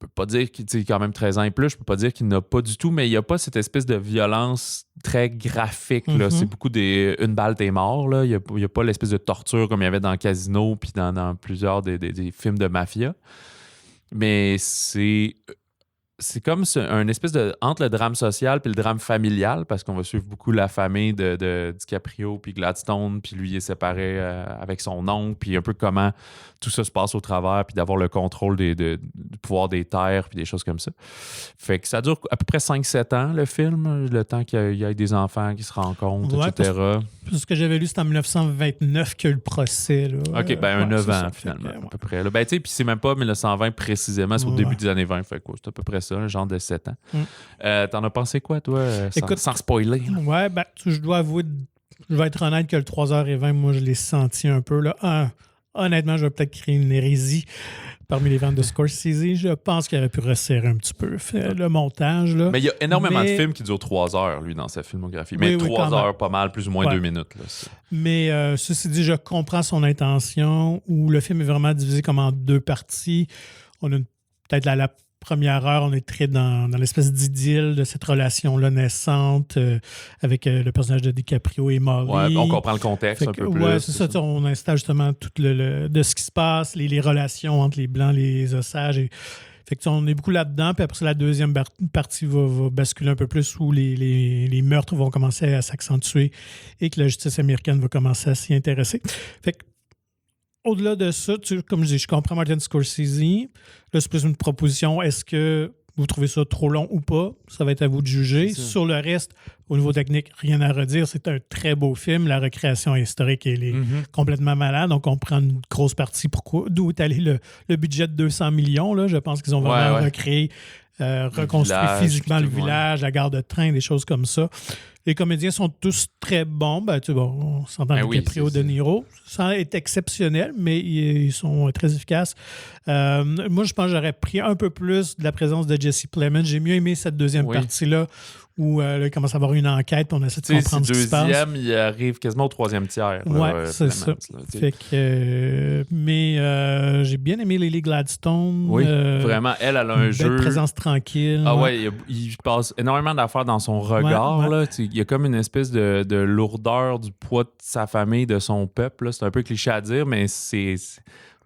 Je peux pas dire qu'il a quand même 13 ans et plus, je peux pas dire qu'il n'a pas du tout, mais il n'y a pas cette espèce de violence très graphique. Là. C'est beaucoup une balle, t'es mort. Là. Il n'y a pas l'espèce de torture comme il y avait dans Casino puis dans plusieurs des films de mafia. Mais c'est comme un espèce de... entre le drame social puis le drame familial, parce qu'on va suivre beaucoup la famille de DiCaprio puis Gladstone, puis lui il est séparé avec son oncle, puis un peu comment tout ça se passe au travers, puis d'avoir le contrôle du pouvoir des terres, puis des choses comme ça. Fait que ça dure à peu près 5-7 ans, le film, le temps qu'il y ait des enfants qui se rencontrent, etc. Parce que j'avais lu, c'est en 1929 qu'il y a eu le procès. Là. OK, 9 ans, finalement, à peu près. Tu sais, puis c'est même pas 1920 précisément, c'est au début des années 20, fait quoi, c'est à peu près ça, un genre de 7 ans. T'en as pensé quoi, toi, sans spoiler? Ouais, je dois avouer, je vais être honnête que le 3h20, moi, je l'ai senti un peu. Là. Honnêtement, je vais peut-être créer une hérésie parmi les ventes de Scorsese. Je pense qu'il aurait pu resserrer un petit peu le montage. Là. Mais il y a énormément de films qui durent 3 heures, lui, dans sa filmographie. Mais 3 heures, pas mal, plus ou moins 2 minutes. Là, mais ceci dit, je comprends son intention, où le film est vraiment divisé comme en 2 parties. On a peut-être la première heure, on est très dans l'espèce d'idylle de cette relation-là naissante avec le personnage de DiCaprio et Molly. Ouais, on comprend le contexte un peu plus. Ouais, c'est ça. On installe justement tout de ce qui se passe, les relations entre les Blancs, les Osages. Fait que on est beaucoup là-dedans. Puis après ça, la deuxième partie va basculer un peu plus où les meurtres vont commencer à s'accentuer et que la justice américaine va commencer à s'y intéresser. Fait que au-delà de ça, comme je dis, je comprends Martin Scorsese. Là, c'est plus une proposition. Est-ce que vous trouvez ça trop long ou pas? Ça va être à vous de juger. Sur le reste, au niveau technique, rien à redire. C'est un très beau film. La recréation historique, elle est complètement malade. Donc, on prend une grosse partie. D'où est allé le budget de 200 millions? Là. Je pense qu'ils ont vraiment recréé, reconstruit physiquement le village, la gare de train, des choses comme ça. Les comédiens sont tous très bons. On s'entend DiCaprio, De Niro. Ça est exceptionnel, mais ils sont très efficaces. Moi, je pense que j'aurais pris un peu plus de la présence de Jesse Plemons. J'ai mieux aimé cette deuxième partie-là où il commence à avoir une enquête, on essaie de comprendre ce qui se passe. Le deuxième, il arrive quasiment au 3e tiers. Oui, c'est ça. Fait que, mais j'ai bien aimé Lily Gladstone. Oui, vraiment, elle a un jeu. Une présence tranquille. Ah ouais, il passe énormément d'affaires dans son regard. Là. Il y a comme une espèce de lourdeur du poids de sa famille, de son peuple. Là. C'est un peu cliché à dire, mais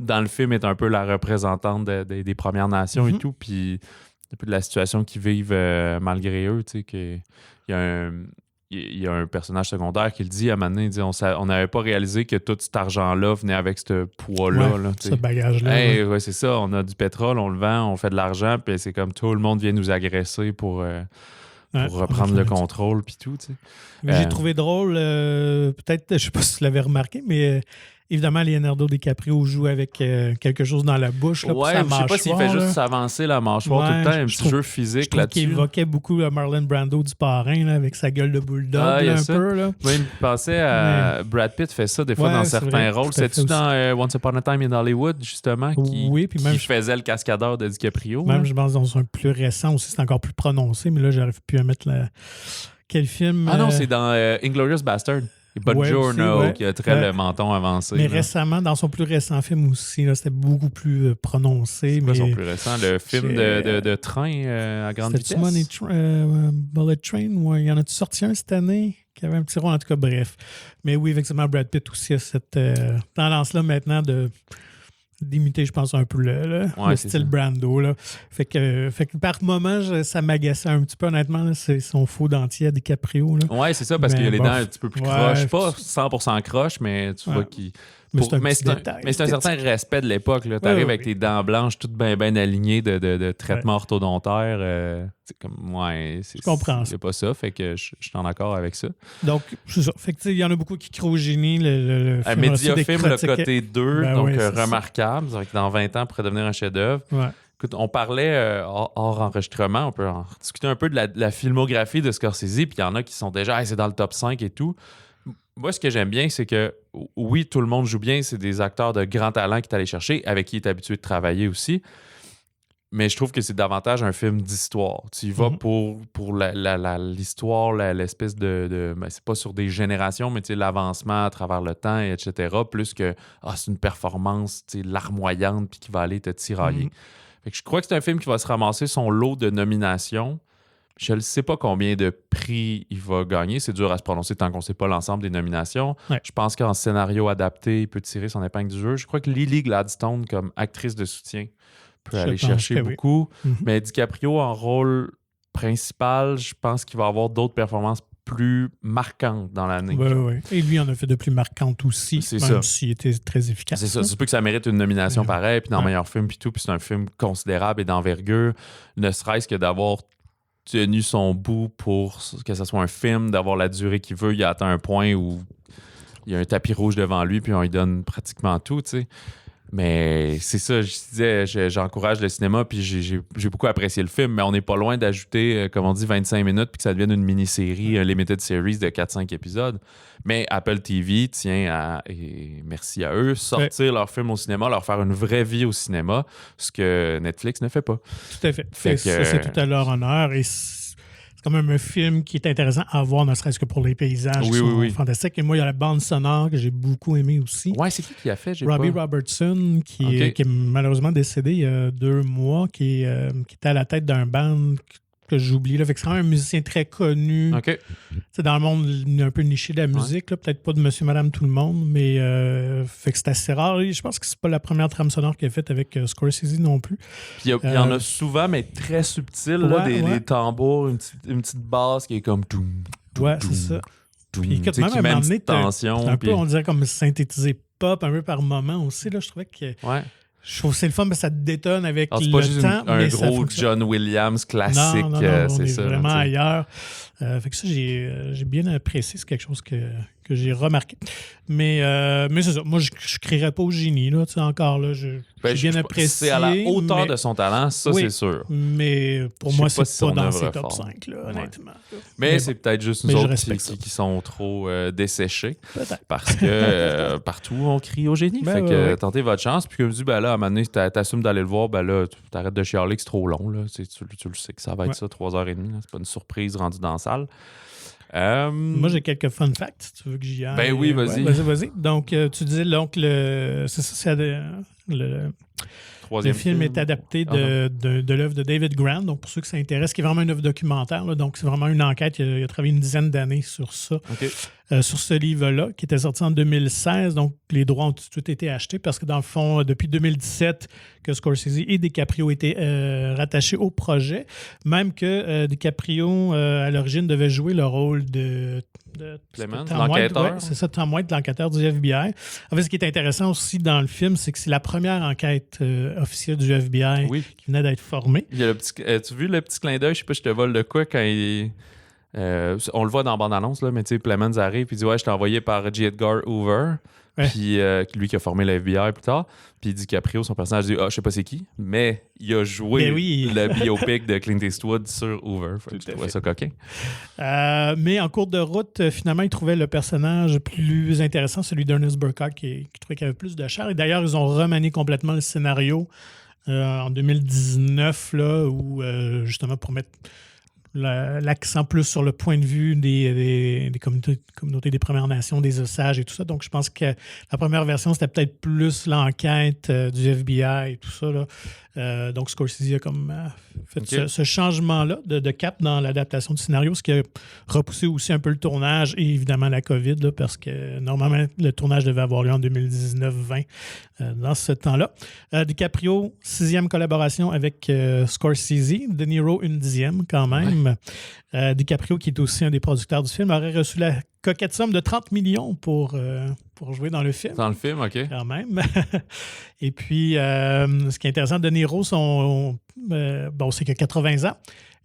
dans le film, est un peu la représentante des Premières Nations et tout. Puis un peu de la situation qu'ils vivent malgré eux. Il y a un personnage secondaire qui le dit à un moment donné, on n'avait pas réalisé que tout cet argent-là venait avec ce poids-là. Ouais, ce bagage-là. Ouais, c'est ça. On a du pétrole, on le vend, on fait de l'argent, puis c'est comme tout le monde vient nous agresser pour reprendre le contrôle puis tout. Mais j'ai trouvé drôle, peut-être, je sais pas si tu l'avais remarqué, mais évidemment, Leonardo DiCaprio joue avec quelque chose dans la bouche. Là, ouais, je sais pas s'il fait juste s'avancer la mâchoire tout le temps, un petit jeu physique là-dessus. Il évoquait beaucoup Marlon Brando du Parrain, là, avec sa gueule de bulldog un peu. Là. Oui, il pensait à Brad Pitt fait ça des fois dans certains rôles. C'est-tu dans Once Upon a Time in Hollywood, justement, qui faisait le cascadeur de DiCaprio? Même, je pense, dans un plus récent aussi, c'est encore plus prononcé, mais là, j'arrive plus à mettre quel film? Ah non, c'est dans Inglourious Bastard. Buongiorno, qui a très le menton avancé. Mais récemment, dans son plus récent film aussi, là, c'était beaucoup plus prononcé. C'est quoi son plus récent? Le film de train à grande vitesse? Bullet Train? Ouais, il y en a-tu sorti un cette année? Qui avait un petit rôle, en tout cas, bref. Mais oui, effectivement, Brad Pitt aussi a cette tendance-là maintenant d'imiter, je pense, un peu le style Brando. Là. Fait que par moment, ça m'agaçait un petit peu, honnêtement. Là, c'est son faux dentier à DiCaprio. Oui, c'est ça, parce qu'il y a les dents un petit peu plus croches. Pas 100% croches, mais tu vois qu'il... Mais c'est un certain respect de l'époque. Tu arrives avec tes dents blanches toutes bien alignées de traitement orthodontaire. C'est comme, je comprends ça. C'est pas ça, fait que je suis en accord avec ça. Donc, c'est ça. Fait que il y en a beaucoup qui crient au génie. Un Mediafilm, le côté 2, donc remarquable. Dans 20 ans, pourrait devenir un chef-d'œuvre. Ouais. Écoute, on parlait hors enregistrement, on peut en discuter un peu de la filmographie de Scorsese, puis il y en a qui sont déjà, c'est dans le top 5 et tout. Moi, ce que j'aime bien, c'est que oui, tout le monde joue bien, c'est des acteurs de grand talent qui est allé chercher, avec qui il est habitué de travailler aussi. Mais je trouve que c'est davantage un film d'histoire. Tu y vas pour l'histoire, l'espèce de c'est pas sur des générations, mais l'avancement à travers le temps, etc. Plus que c'est une performance larmoyante puis qui va aller te tirailler. Fait que je crois que c'est un film qui va se ramasser son lot de nominations. Je ne sais pas combien de prix il va gagner. C'est dur à se prononcer tant qu'on ne sait pas l'ensemble des nominations. Ouais. Je pense qu'en scénario adapté, il peut tirer son épingle du jeu. Je crois que Lily Gladstone, comme actrice de soutien, peut aller chercher beaucoup. Oui. Mais DiCaprio, en rôle principal, je pense qu'il va avoir d'autres performances plus marquantes dans l'année. Oui. Et lui en a fait de plus marquantes aussi, même s'il était très efficace. C'est ça. C'est sûr que ça mérite une nomination pareille, puis dans meilleur film, puis tout. Puis c'est un film considérable et d'envergure, ne serait-ce que d'avoir tenu son bout pour que ce soit un film, d'avoir la durée qu'il veut. Il a atteint un point où il y a un tapis rouge devant lui, puis on lui donne pratiquement tout, tu sais. Mais c'est ça, je disais, j'encourage le cinéma, puis j'ai beaucoup apprécié le film, mais on n'est pas loin d'ajouter, comme on dit, 25 minutes, puis que ça devienne une mini-série, un limited series de 4-5 épisodes. Mais Apple TV tient et merci à eux, sortir leur film au cinéma, leur faire une vraie vie au cinéma, ce que Netflix ne fait pas. Tout à fait. C'est tout à leur honneur, et c'est quand même un film qui est intéressant à voir, ne serait-ce que pour les paysages qui sont fantastiques. Et moi, il y a la bande sonore que j'ai beaucoup aimée aussi. Ouais, c'est qui a fait? Robbie Robertson, qui est malheureusement décédé il y a 2 mois, qui était à la tête d'un band que j'oublie. Fait que c'est quand même un musicien très connu. C'est dans le monde un peu niché de la musique. Là, peut-être pas de Monsieur, Madame, tout le monde, mais fait que c'est assez rare. Et je pense que c'est pas la première trame sonore qu'il a faite avec Scorsese non plus. Puis il y en a souvent, mais très subtil, là, des tambours, une petite basse qui est comme... c'est ça. Puis écoute, même à un moment donné, tension, un peu, on dirait comme synthétisé pop un peu par moment aussi. Là, je trouvais que... Je trouve que c'est le fun, mais ça te détonne avec le temps. C'est pas juste un gros John Williams classique. Non, c'est ça, vraiment ailleurs. Fait que ça, j'ai bien apprécié. C'est quelque chose que j'ai remarqué. Mais c'est ça. Moi, je ne crierais pas au génie. Là, encore là, j'ai bien apprécié. C'est à la hauteur de son talent, ça, c'est sûr. Mais pour moi, c'est pas dans ses top 5, là, honnêtement. Mais c'est peut-être juste nous autres qui sont trop desséchés. Peut-être. Parce que partout, on crie au génie. Fait que tentez votre chance. Puis comme je dis, là, à un moment donné, t'assumes d'aller le voir, là, tu t'arrêtes de chialer que c'est trop long. Là. Tu le sais que ça va être ça, 3h30. C'est pas une surprise rendue dans la salle. Moi, j'ai quelques fun facts, si tu veux que j'y aille. Ben oui, vas-y. Vas-y. Donc, tu disais, donc, le film est adapté de l'œuvre de David Grant. Donc, pour ceux qui s'intéressent, qui est vraiment une œuvre documentaire. Là, donc, c'est vraiment une enquête. Il a travaillé une dizaine d'années sur ça. Sur ce livre-là, qui était sorti en 2016. Donc, les droits ont tout été achetés parce que, dans le fond, depuis 2017, que Scorsese et DiCaprio étaient rattachés au projet. Même que DiCaprio, à l'origine, devait jouer le rôle de Clement, l'enquêteur. C'est ça, Tom White, l'enquêteur du FBI. En fait, ce qui est intéressant aussi dans le film, c'est que c'est la première enquête officielle du FBI qui venait d'être formée. Il y a tu as vu le petit clin d'œil? Je sais pas, je te vole de quoi quand il... On le voit dans la bande-annonce, là, mais tu sais, Plemons arrive et dit « Ouais, je t'ai envoyé par J. Edgar Hoover. » Puis lui qui a formé le FBI plus tard. Puis DiCaprio, son personnage, dit « Ah, je sais pas c'est qui, mais il a joué le biopic de Clint Eastwood sur Hoover. » Je trouvais ça coquin. Mais en cours de route, finalement, il trouvait le personnage plus intéressant, celui d'Ernest Burkhart, qui trouvait qu'il avait plus de chair. Et d'ailleurs, ils ont remanié complètement le scénario en 2019, là, où justement pour mettre l'accent plus sur le point de vue des communautés des Premières Nations, des Osages et tout ça. Donc, je pense que la première version, c'était peut-être plus l'enquête du FBI et tout ça, là. Donc, Scorsese a comme fait ce changement-là de cap dans l'adaptation du scénario, ce qui a repoussé aussi un peu le tournage et évidemment la COVID, là, parce que normalement, le tournage devait avoir lieu en 2019-20 dans ce temps-là. DiCaprio, 6e collaboration avec Scorsese. De Niro, une 10e quand même. DiCaprio, qui est aussi un des producteurs du film, aurait reçu la coquette somme de 30 millions pour jouer dans le film. Dans le film, OK. Quand même. Et puis, ce qui est intéressant, De Niro, c'est qu'il a 80 ans.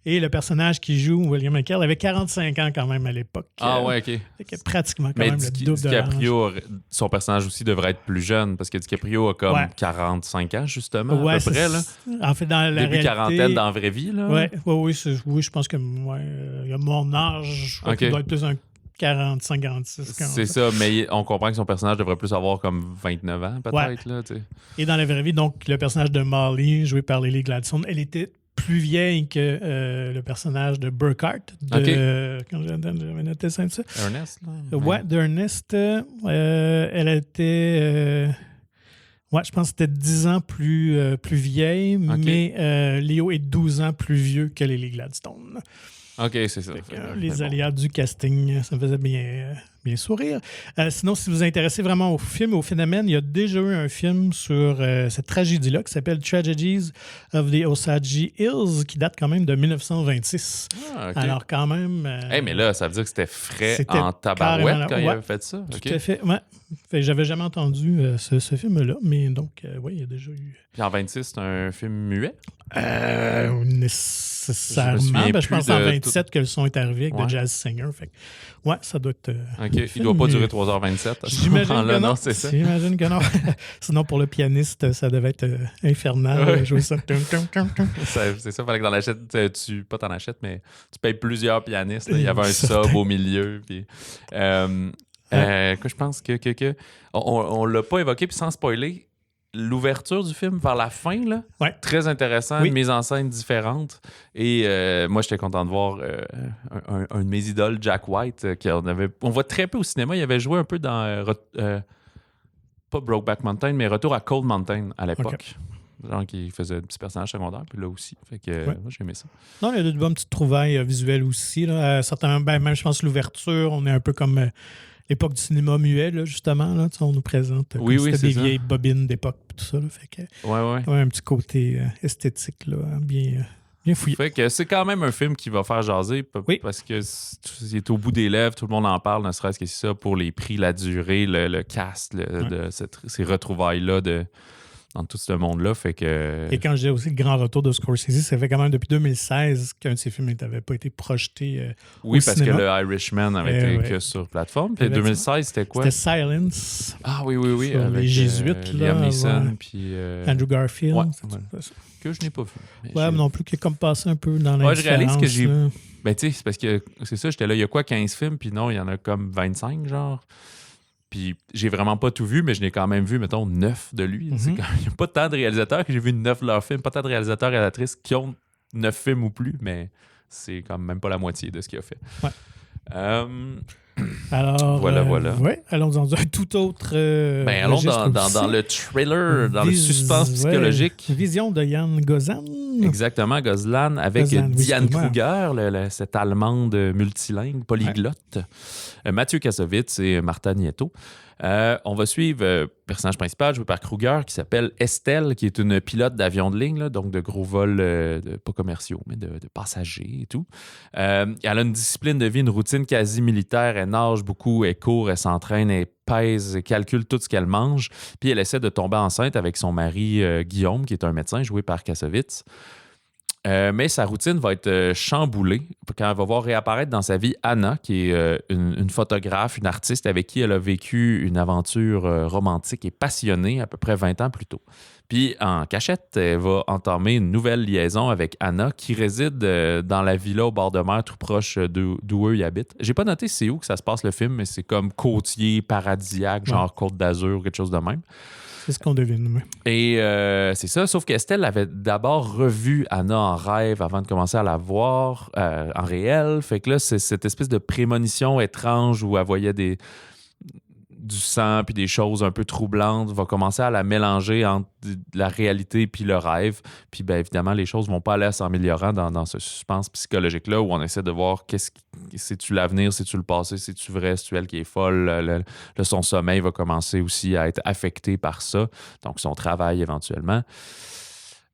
Et le personnage qui joue, William McHale, avait 45 ans quand même à l'époque. Ah ouais, OK. Pratiquement quand même le double de DiCaprio, son personnage aussi devrait être plus jeune, parce que DiCaprio a comme 45 ans, justement, à peu près. Là. En fait, dans la début quarantaine dans la vraie vie. Là. Oui, je pense que il y a mon âge, je crois qu'il doit être plus un 45, 46. C'est ça, mais on comprend que son personnage devrait plus avoir comme 29 ans, peut-être. Là, et dans la vraie vie, donc, le personnage de Molly, joué par Lily Gladstone, elle était plus vieille que le personnage de Burkhart. Quand j'avais noté ça. Ernest, là? Ouais, d'Ernest. Elle était... je pense que c'était 10 ans plus vieille, mais Léo est 12 ans plus vieux que Lily Gladstone. OK, c'est ça. Les aléas du casting, ça me faisait bien sourire. Sinon, si vous vous intéressez vraiment au film, au phénomène, il y a déjà eu un film sur cette tragédie-là qui s'appelle Tragedies of the Osage Hills, qui date quand même de 1926. Alors quand même... mais là, ça veut dire que c'était frais en tabarouette quand il avait fait ça. Tout à fait, j'avais jamais entendu ce film-là, mais donc, il y a déjà eu... Puis en 26, c'est un film muet? Nécessairement. Je pense en 27 que le son est arrivé avec The Jazz Singer. Fait que, ça doit être... OK. Il ne doit pas durer 3h27. J'imagine que non. C'est ça. J'imagine que non. Sinon, pour le pianiste, ça devait être infernal. Jouer ça. C'est ça. Fallait que t'en achètes... Pas t'en achètes, mais tu payes plusieurs pianistes. Il y avait un sub au milieu. Puis, je pense que on l'a pas évoqué, puis sans spoiler, l'ouverture du film vers la fin, là, très intéressant, une mise en scène différente. Et moi, j'étais content de voir un de mes idoles, Jack White, on voit très peu au cinéma. Il avait joué un peu dans, pas Brokeback Mountain, mais Retour à Cold Mountain à l'époque. Genre qui faisait un petit personnage secondaire, puis là aussi. Fait que moi, j'ai aimé ça. Non, il y a de bonnes petites trouvailles visuelles aussi. Là. Certainement, même, je pense, l'ouverture, on est un peu comme... l'époque du cinéma muet, là, justement, là, on nous présente c'était des vieilles bobines d'époque, tout ça. Là, fait que, un petit côté esthétique là, bien fouillé. Fait que c'est quand même un film qui va faire jaser parce que il est au bout des lèvres, tout le monde en parle, ne serait-ce que c'est ça, pour les prix, la durée, le cast de ces retrouvailles-là dans tout ce monde-là. Fait que... Et quand je dis aussi le grand retour de Scorsese, ça fait quand même depuis 2016 qu'un de ses films n'avait pas été projeté au parce cinéma. Que le Irishman avait été que sur plateforme. Puis 2016, c'était quoi? C'était Silence. Ah oui. Sur avec les Jésuites. Liam Neeson, puis... Andrew Garfield. Que je n'ai pas vu. Mais non plus, qui est comme passé un peu dans l'indifférence. Je réalise que j'ai... Ben tu sais, c'est parce que c'est ça, j'étais là, il y a quoi, 15 films? Puis non, il y en a comme 25, genre... Puis j'ai vraiment pas tout vu, mais je n'ai quand même vu, mettons, 9 de lui. Il n'y a pas tant de réalisateurs que j'ai vu 9 de leurs films, pas tant de réalisateurs et réalisatrices qui ont 9 films ou plus, mais c'est quand même pas la moitié de ce qu'il a fait. Alors, voilà. Allons dans un tout autre. Allons dans le thriller, dans le suspense psychologique. Vision de Jan Gozlan. Exactement, Gozlan, avec Diane Kruger, cette Allemande multilingue, polyglotte. Mathieu Kassovitz et Martha Nieto. On va suivre le personnage principal joué par Kruger qui s'appelle Estelle, qui est une pilote d'avion de ligne, là, donc de gros vols, pas commerciaux, mais de passagers et tout. Elle a une discipline de vie, une routine quasi militaire. Elle nage beaucoup, elle court, elle s'entraîne, elle pèse, elle calcule tout ce qu'elle mange. Puis elle essaie de tomber enceinte avec son mari Guillaume, qui est un médecin joué par Kassovitz. Mais sa routine va être chamboulée quand elle va voir réapparaître dans sa vie Anna, qui est une photographe, une artiste avec qui elle a vécu une aventure romantique et passionnée à peu près 20 ans plus tôt. Puis en cachette, elle va entamer une nouvelle liaison avec Anna qui réside dans la villa au bord de mer tout proche d'où eux y habitent. J'ai pas noté c'est où que ça se passe le film, mais c'est comme côtier, paradisiaque, genre Côte d'Azur, quelque chose de même. C'est ce qu'on devine. Oui. Et c'est ça, sauf qu'Estelle avait d'abord revu Anna en rêve avant de commencer à la voir en réel. Fait que là, c'est cette espèce de prémonition étrange où elle voyait du sang puis des choses un peu troublantes va commencer à la mélanger entre la réalité puis le rêve. Puis bien évidemment, les choses vont pas aller à s'améliorant dans ce suspense psychologique-là où on essaie de voir c'est-tu l'avenir, c'est-tu le passé, c'est-tu vrai, c'est-tu elle qui est folle. Son sommeil va commencer aussi à être affecté par ça. Donc son travail éventuellement.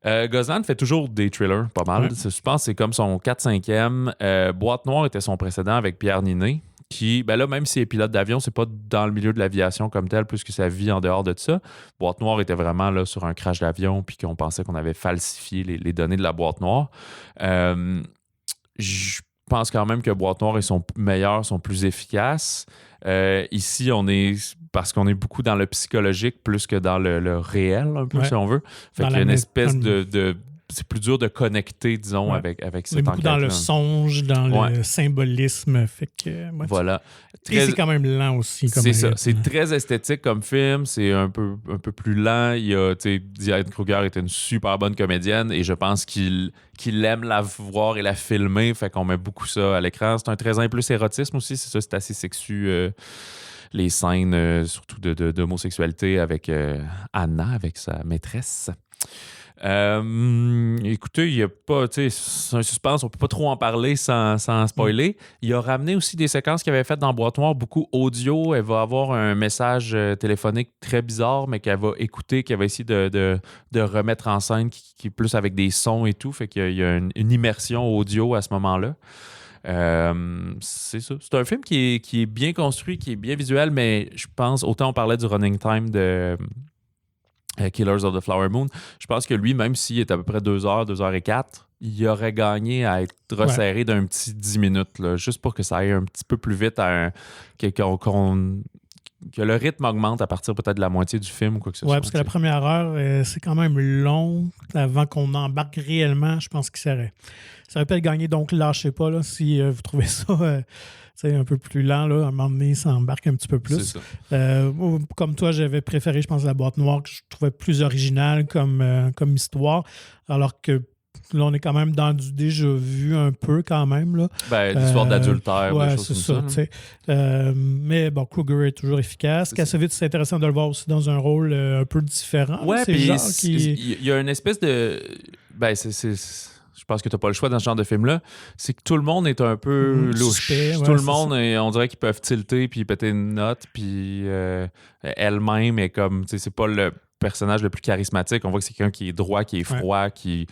Gosselin fait toujours des thrillers, pas mal. Ouais. Je pense que c'est comme son 4-5e. Boîte Noire était son précédent avec Pierre Ninet. Qui, ben là, même s'il est pilote d'avion, c'est pas dans le milieu de l'aviation comme tel, plus que sa vie en dehors de ça. Boîte Noire était vraiment là sur un crash d'avion, puis qu'on pensait qu'on avait falsifié les données de la Boîte Noire. Je pense quand même que Boîte Noire sont meilleurs, sont plus efficaces. Ici, parce qu'on est beaucoup dans le psychologique plus que dans le réel, un peu, si on veut. Fait qu'il y a une espèce de c'est plus dur de connecter, disons, avec cette enquête. Dans le songe, dans le symbolisme. Fait que, voilà. Et c'est quand même lent aussi. C'est ça. C'est très esthétique comme film. C'est un peu plus lent. Diane Kruger était une super bonne comédienne et je pense qu'il aime la voir et la filmer. Fait qu'on met beaucoup ça à l'écran. C'est un 13 ans plus érotisme aussi. C'est ça, c'est assez sexu. Les scènes, surtout d'homosexualité avec Anna, avec sa maîtresse. Écoutez, il n'y a pas, c'est un suspense, on peut pas trop en parler sans spoiler. Il a ramené aussi des séquences qu'il avait faites dans Boîte Noire, beaucoup audio. Elle va avoir un message téléphonique très bizarre, mais qu'elle va écouter, qu'elle va essayer de remettre en scène, qui est plus avec des sons et tout. Fait qu'il y a une immersion audio à ce moment-là. C'est ça. C'est un film qui est bien construit, qui est bien visuel, mais je pense, autant on parlait du running time de Killers of the Flower Moon, je pense que lui, même s'il est à peu près 2h, 2h04, il aurait gagné à être resserré d'un petit 10 minutes, là, juste pour que ça aille un petit peu plus vite, que le rythme augmente à partir peut-être de la moitié du film ou quoi que ce soit. Oui, parce que la première heure, c'est quand même long avant qu'on embarque réellement. Je pense qu'il ça aurait pu le gagner. Donc, lâchez pas là, si vous trouvez ça un peu plus lent. Là, à un moment donné, ça embarque un petit peu plus. Comme toi, j'avais préféré, je pense, la Boîte Noire, que je trouvais plus originale comme histoire, alors que là, on est quand même dans du déjà vu un peu quand même. Là. L'histoire d'adultère, des choses comme ça. Mais bon, Kruger est toujours je Kassovitz, c'est intéressant de le voir aussi dans un rôle un peu différent. Ouais, puis il y a une espèce de... Je pense que tu n'as pas le choix dans ce genre de film-là. C'est que tout le monde est un peu louche. Tout le monde, on dirait qu'ils peuvent tilter puis péter une note. Puis elle-même est comme... C'est pas le personnage le plus charismatique. On voit que c'est quelqu'un qui est droit, qui est froid, qui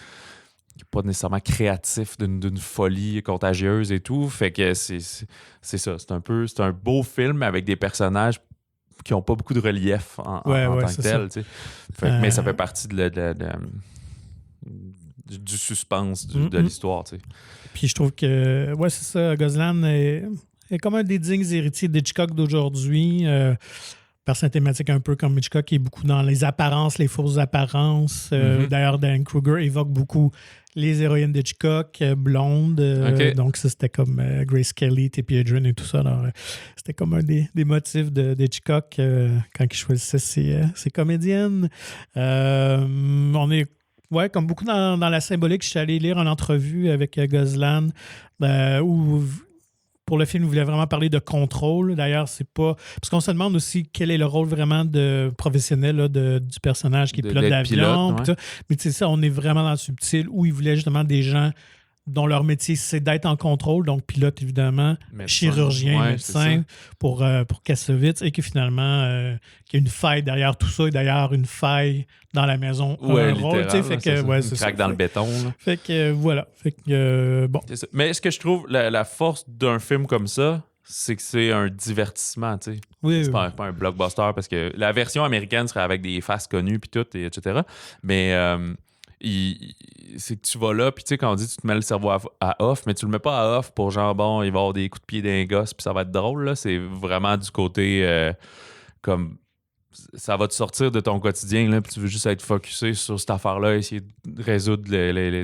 n'est pas nécessairement créatif d'une folie contagieuse et tout. Fait que c'est ça. C'est un beau film avec des personnages qui n'ont pas beaucoup de relief en tant que tel. Mais ça fait partie du suspense de l'histoire. Puis je trouve que, c'est ça, Gosselin est comme un des dignes héritiers d'Hitchcock d'aujourd'hui. Par sa thématique un peu comme Hitchcock, qui est beaucoup dans les apparences, les fausses apparences. D'ailleurs, Dan Kruger évoque beaucoup les héroïnes d'Hitchcock, blondes. Donc, ça, c'était comme Grace Kelly, Tippi Hedren et tout ça. Alors, c'était comme un des motifs d'Hitchcock quand il choisissait ses comédiennes. On est comme beaucoup dans la symbolique. Je suis allé lire une entrevue avec Gosselin où... Pour le film, il voulait vraiment parler de contrôle. D'ailleurs, c'est pas... Parce qu'on se demande aussi quel est le rôle vraiment de professionnel là, du personnage qui est pilote d'avion. Ouais. Mais tu sais, ça, on est vraiment dans le subtil où il voulait justement des gens dont leur métier, c'est d'être en contrôle. Donc, pilote, évidemment, chirurgien, médecin pour Kassovitz. Et que finalement, qu'il y a une faille derrière tout ça. Et d'ailleurs, une faille dans la maison. Un rôle, fait que, une craque dans le béton. Là. Fait que, voilà. Fait que, bon. C'est ça. Mais ce que je trouve, la force d'un film comme ça, c'est que c'est un divertissement, tu sais. Oui, c'est pas un blockbuster, parce que la version américaine serait avec des faces connues, puis tout, etc. Mais... c'est que tu vas là, puis tu sais, quand on dit tu te mets le cerveau à off, mais tu le mets pas à off pour genre, bon, il va y avoir des coups de pied d'un gosse, puis ça va être drôle, là. C'est vraiment du côté comme ça va te sortir de ton quotidien, là, puis tu veux juste être focusé sur cette affaire-là, essayer de résoudre,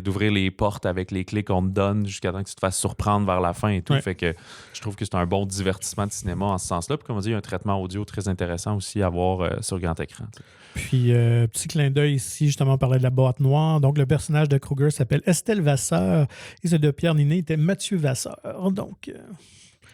d'ouvrir les portes avec les clés qu'on te donne jusqu'à temps que tu te fasses surprendre vers la fin et tout. Fait que je trouve que c'est un bon divertissement de cinéma en ce sens-là. Puis comme on dit, il y a un traitement audio très intéressant aussi à voir sur grand écran. T'sais. Puis, petit clin d'œil ici, justement, on parlait de la boîte noire. Donc, le personnage de Kruger s'appelle Estelle Vasseur et celui de Pierre Ninet était Mathieu Vasseur. Donc...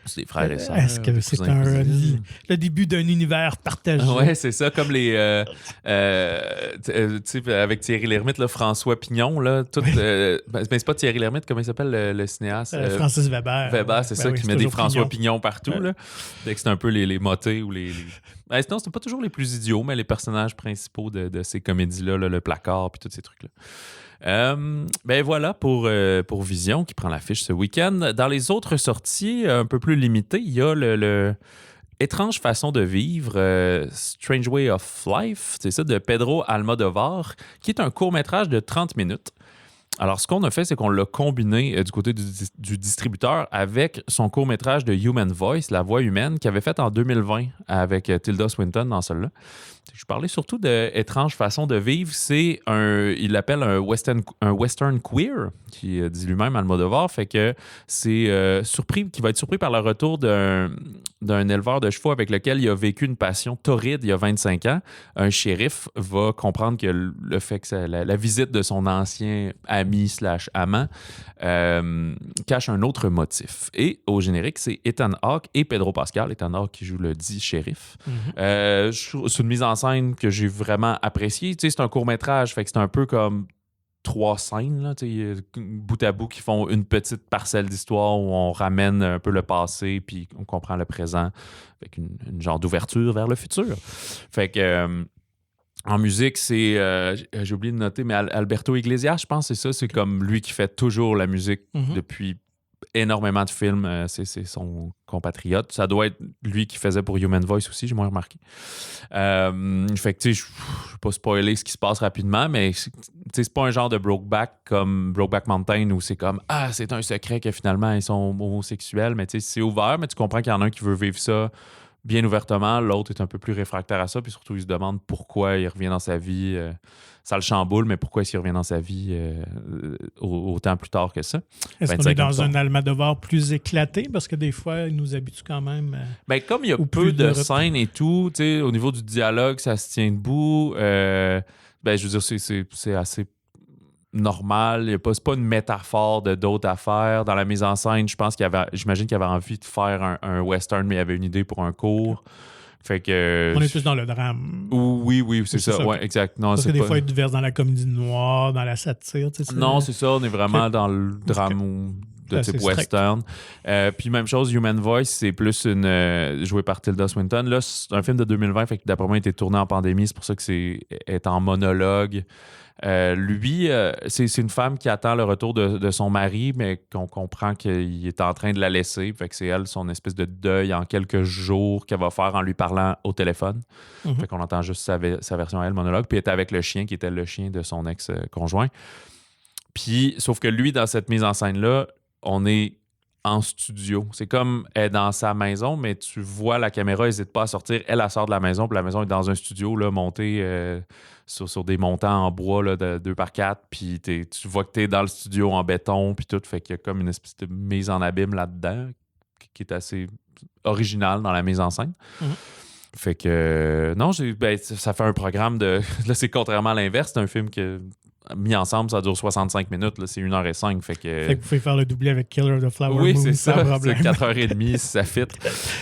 c'est des frères et sœurs. Est-ce que c'est le début d'un univers partagé? Oui, c'est ça, comme les... tu sais, avec Thierry Lhermitte, là, François Pignon, là, tout... mais c'est pas Thierry Lhermitte, comment il s'appelle, le cinéaste? Francis Weber. Weber, c'est ça, qui met des François Pignon partout, là. C'est un peu les motés ou les... non, c'était pas toujours les plus idiots, mais les personnages principaux de ces comédies-là, là, le placard, puis tous ces trucs-là. Ben voilà pour Vision qui prend l'affiche ce week-end. Dans les autres sorties un peu plus limitées, il y a le Étrange façon de vivre, Strange Way of Life, c'est ça, de Pedro Almodovar, qui est un court-métrage de 30 minutes. Alors, ce qu'on a fait, c'est qu'on l'a combiné du côté du distributeur avec son court-métrage de Human Voice, La Voix humaine, qu'il avait fait en 2020 avec Tilda Swinton dans celle-là. Je parlais surtout de Étrange façon de vivre. C'est il l'appelle un western queer, qui dit lui-même Almodovar. Fait que c'est qui va être surpris par le retour d'un éleveur de chevaux avec lequel il a vécu une passion torride il y a 25 ans. Un shérif va comprendre que le fait que la visite de son ancien ami / amant cache un autre motif. Et au générique, c'est Ethan Hawke et Pedro Pascal. Ethan Hawke qui joue le dit shérif. C'est une mise en scène que j'ai vraiment appréciée. Tu sais, c'est un court-métrage, fait que c'est un peu comme 3 scènes, là, bout à bout, qui font une petite parcelle d'histoire où on ramène un peu le passé puis on comprend le présent avec une genre d'ouverture vers le futur. Fait que... en musique, c'est... j'ai oublié de noter, mais Alberto Iglesias, je pense, c'est ça. C'est comme lui qui fait toujours la musique depuis énormément de films. C'est son compatriote. Ça doit être lui qui faisait pour Human Voice aussi, j'ai moins remarqué. Fait que, tu sais, je ne vais pas spoiler ce qui se passe rapidement, mais c'est pas un genre de Brokeback comme Brokeback Mountain où c'est comme « Ah, c'est un secret que finalement ils sont homosexuels », mais tu sais, c'est ouvert, mais tu comprends qu'il y en a un qui veut vivre ça bien ouvertement, l'autre est un peu plus réfractaire à ça, puis surtout, il se demande pourquoi il revient dans sa vie. Ça le chamboule, mais pourquoi il revient dans sa vie autant plus tard que ça? Est-ce qu'on est dans un Almodovar plus éclaté? Parce que des fois, il nous habitue quand même... Ben, comme il y a peu de scènes et tout, au niveau du dialogue, ça se tient debout. Ben, je veux dire, c'est assez normal. C'est pas une métaphore de d'autres affaires. Dans la mise en scène, j'imagine qu'il avait envie de faire un western, mais il avait une idée pour un cours. Fait que... On est plus dans le drame. Oui, c'est ça. Ouais, exact. Non, parce que des fois, il verse dans la comédie noire, dans la satire. Non, c'est ça. On est vraiment dans le drame de type western. Puis même chose, Human Voice, c'est plus joué par Tilda Swinton. Là, c'est un film de 2020, fait que d'après moi, il a été tourné en pandémie. C'est pour ça que est en monologue. Lui, c'est une femme qui attend le retour de son mari, mais qu'on comprend qu'il est en train de la laisser. Fait que c'est elle, son espèce de deuil en quelques jours qu'elle va faire en lui parlant au téléphone. Fait qu'on entend juste sa version à elle, monologue. Puis elle est avec le chien, qui était le chien de son ex-conjoint. Puis, sauf que lui, dans cette mise en scène-là, on est en studio. C'est comme elle est dans sa maison, mais tu vois la caméra n'hésite pas à sortir. Elle sort de la maison, puis la maison est dans un studio là, monté sur des montants en bois là, de 2x4, puis tu vois que tu es dans le studio en béton, puis tout. Fait qu'il y a comme une espèce de mise en abîme là-dedans qui est assez originale dans la mise en scène. Fait que non, ça fait un programme de... Là, c'est contrairement à l'inverse, c'est un film que... mis ensemble, ça dure 65 minutes. Là, c'est 1h05. Fait que vous pouvez faire le doublé avec Killer of the Flower Moon. Oui, c'est ça. C'est 4h30 si ça fit.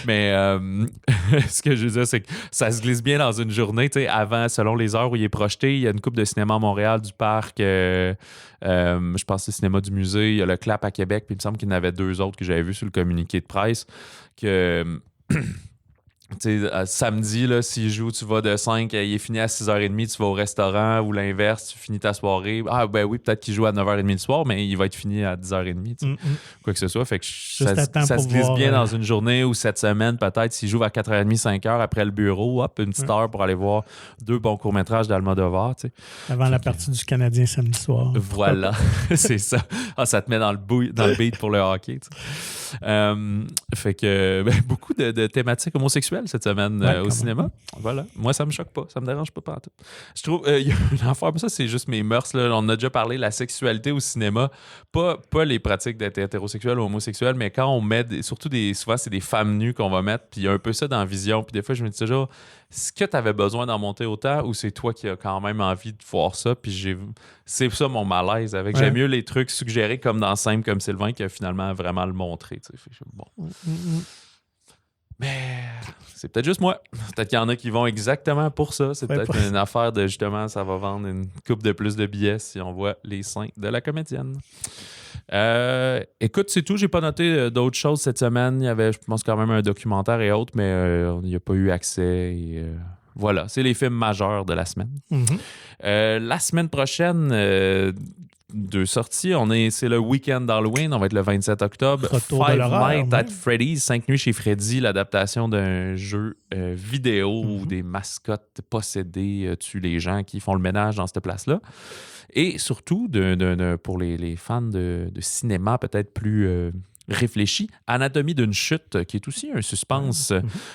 Mais ce que je veux dire, c'est que ça se glisse bien dans une journée. Avant, selon les heures où il est projeté, il y a une coupe de cinéma à Montréal, du parc. Je pense que c'est le cinéma du musée. Il y a le Clap à Québec. Puis il me semble qu'il y en avait 2 autres que j'avais vus sur le communiqué de presse. Que... samedi, là, s'il joue, tu vas de 5, il est fini à 6h30, tu vas au restaurant, ou l'inverse, tu finis ta soirée. Ah, ben oui, peut-être qu'il joue à 9h30 le soir, mais il va être fini à 10h30, quoi que ce soit. Fait que ça se glisse bien dans une journée ou cette semaine, peut-être, s'il joue vers 4h30, 5h après le bureau, hop, une petite heure pour aller voir 2 bons courts-métrages d'Almodovar. Avant la partie du Canadien samedi soir. Voilà, c'est ça. Ah, ça te met dans le beat pour le hockey. Fait que beaucoup de thématiques homosexuelles cette semaine au cinéma. Voilà. Moi, ça me choque pas. Ça me dérange pas tout. Je trouve il y a une affaire, mais ça, c'est juste mes mœurs. Là. On a déjà parlé de la sexualité au cinéma. Pas les pratiques d'être hétérosexuel ou homosexuel, mais quand on met souvent, c'est des femmes nues qu'on va mettre. Puis il y a un peu ça dans Vision. Puis des fois, je me dis toujours, est-ce que tu avais besoin d'en monter autant ou c'est toi qui as quand même envie de voir ça? Puis c'est ça mon malaise avec. J'aime mieux les trucs suggérés comme dans Simple comme Sylvain qui a finalement vraiment le montré. Bon. Mais c'est peut-être juste moi. Peut-être qu'il y en a qui vont exactement pour ça. C'est peut-être une affaire de justement, ça va vendre une coupe de plus de billets si on voit les seins de la comédienne. Écoute, c'est tout. J'ai pas noté d'autres choses cette semaine. Il y avait, je pense, quand même un documentaire et autres, mais il n'y a pas eu accès. Voilà, c'est les films majeurs de la semaine. La semaine prochaine, 2 sorties. C'est le week-end d'Halloween. On va être le 27 octobre. Five Nights at Freddy's, 5 nuits chez Freddy, l'adaptation d'un jeu vidéo où des mascottes possédées tuent les gens qui font le ménage dans cette place-là. Et surtout, pour les fans de cinéma peut-être plus réfléchi, Anatomie d'une chute, qui est aussi un suspense,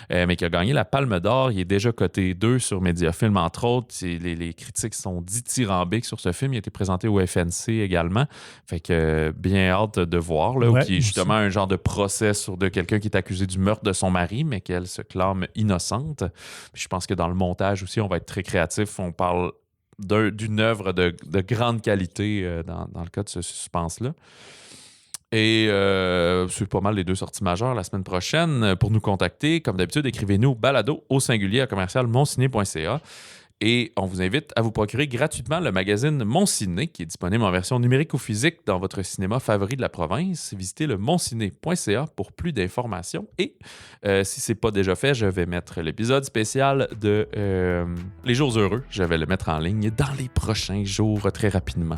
mais qui a gagné la Palme d'Or. Il est déjà coté 2 sur Mediafilm, entre autres. Les critiques sont dithyrambiques sur ce film. Il a été présenté au FNC également. Fait que bien hâte de voir, là, qui est justement un genre de procès de quelqu'un qui est accusé du meurtre de son mari, mais qu'elle se clame innocente. Puis je pense que dans le montage aussi, on va être très créatif. On parle d'une œuvre de grande qualité dans le cas de ce suspense-là. Et c'est pas mal les 2 sorties majeures la semaine prochaine. Pour nous contacter, comme d'habitude, écrivez-nous balado au singulier à commercial-monciné.ca. Et on vous invite à vous procurer gratuitement le magazine Mon Ciné, qui est disponible en version numérique ou physique dans votre cinéma favori de la province. Visitez le monciné.ca pour plus d'informations. Et si ce n'est pas déjà fait, je vais mettre l'épisode spécial de Les Jours Heureux. Je vais le mettre en ligne dans les prochains jours, très rapidement.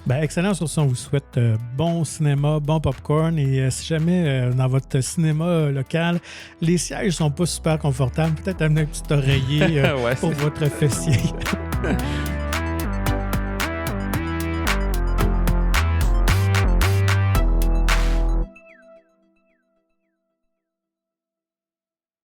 Excellent. Sur ça, on vous souhaite bon cinéma, bon popcorn. Et si jamais dans votre cinéma local, les sièges sont pas super confortables, peut-être amener un petit oreiller pour votre fessier.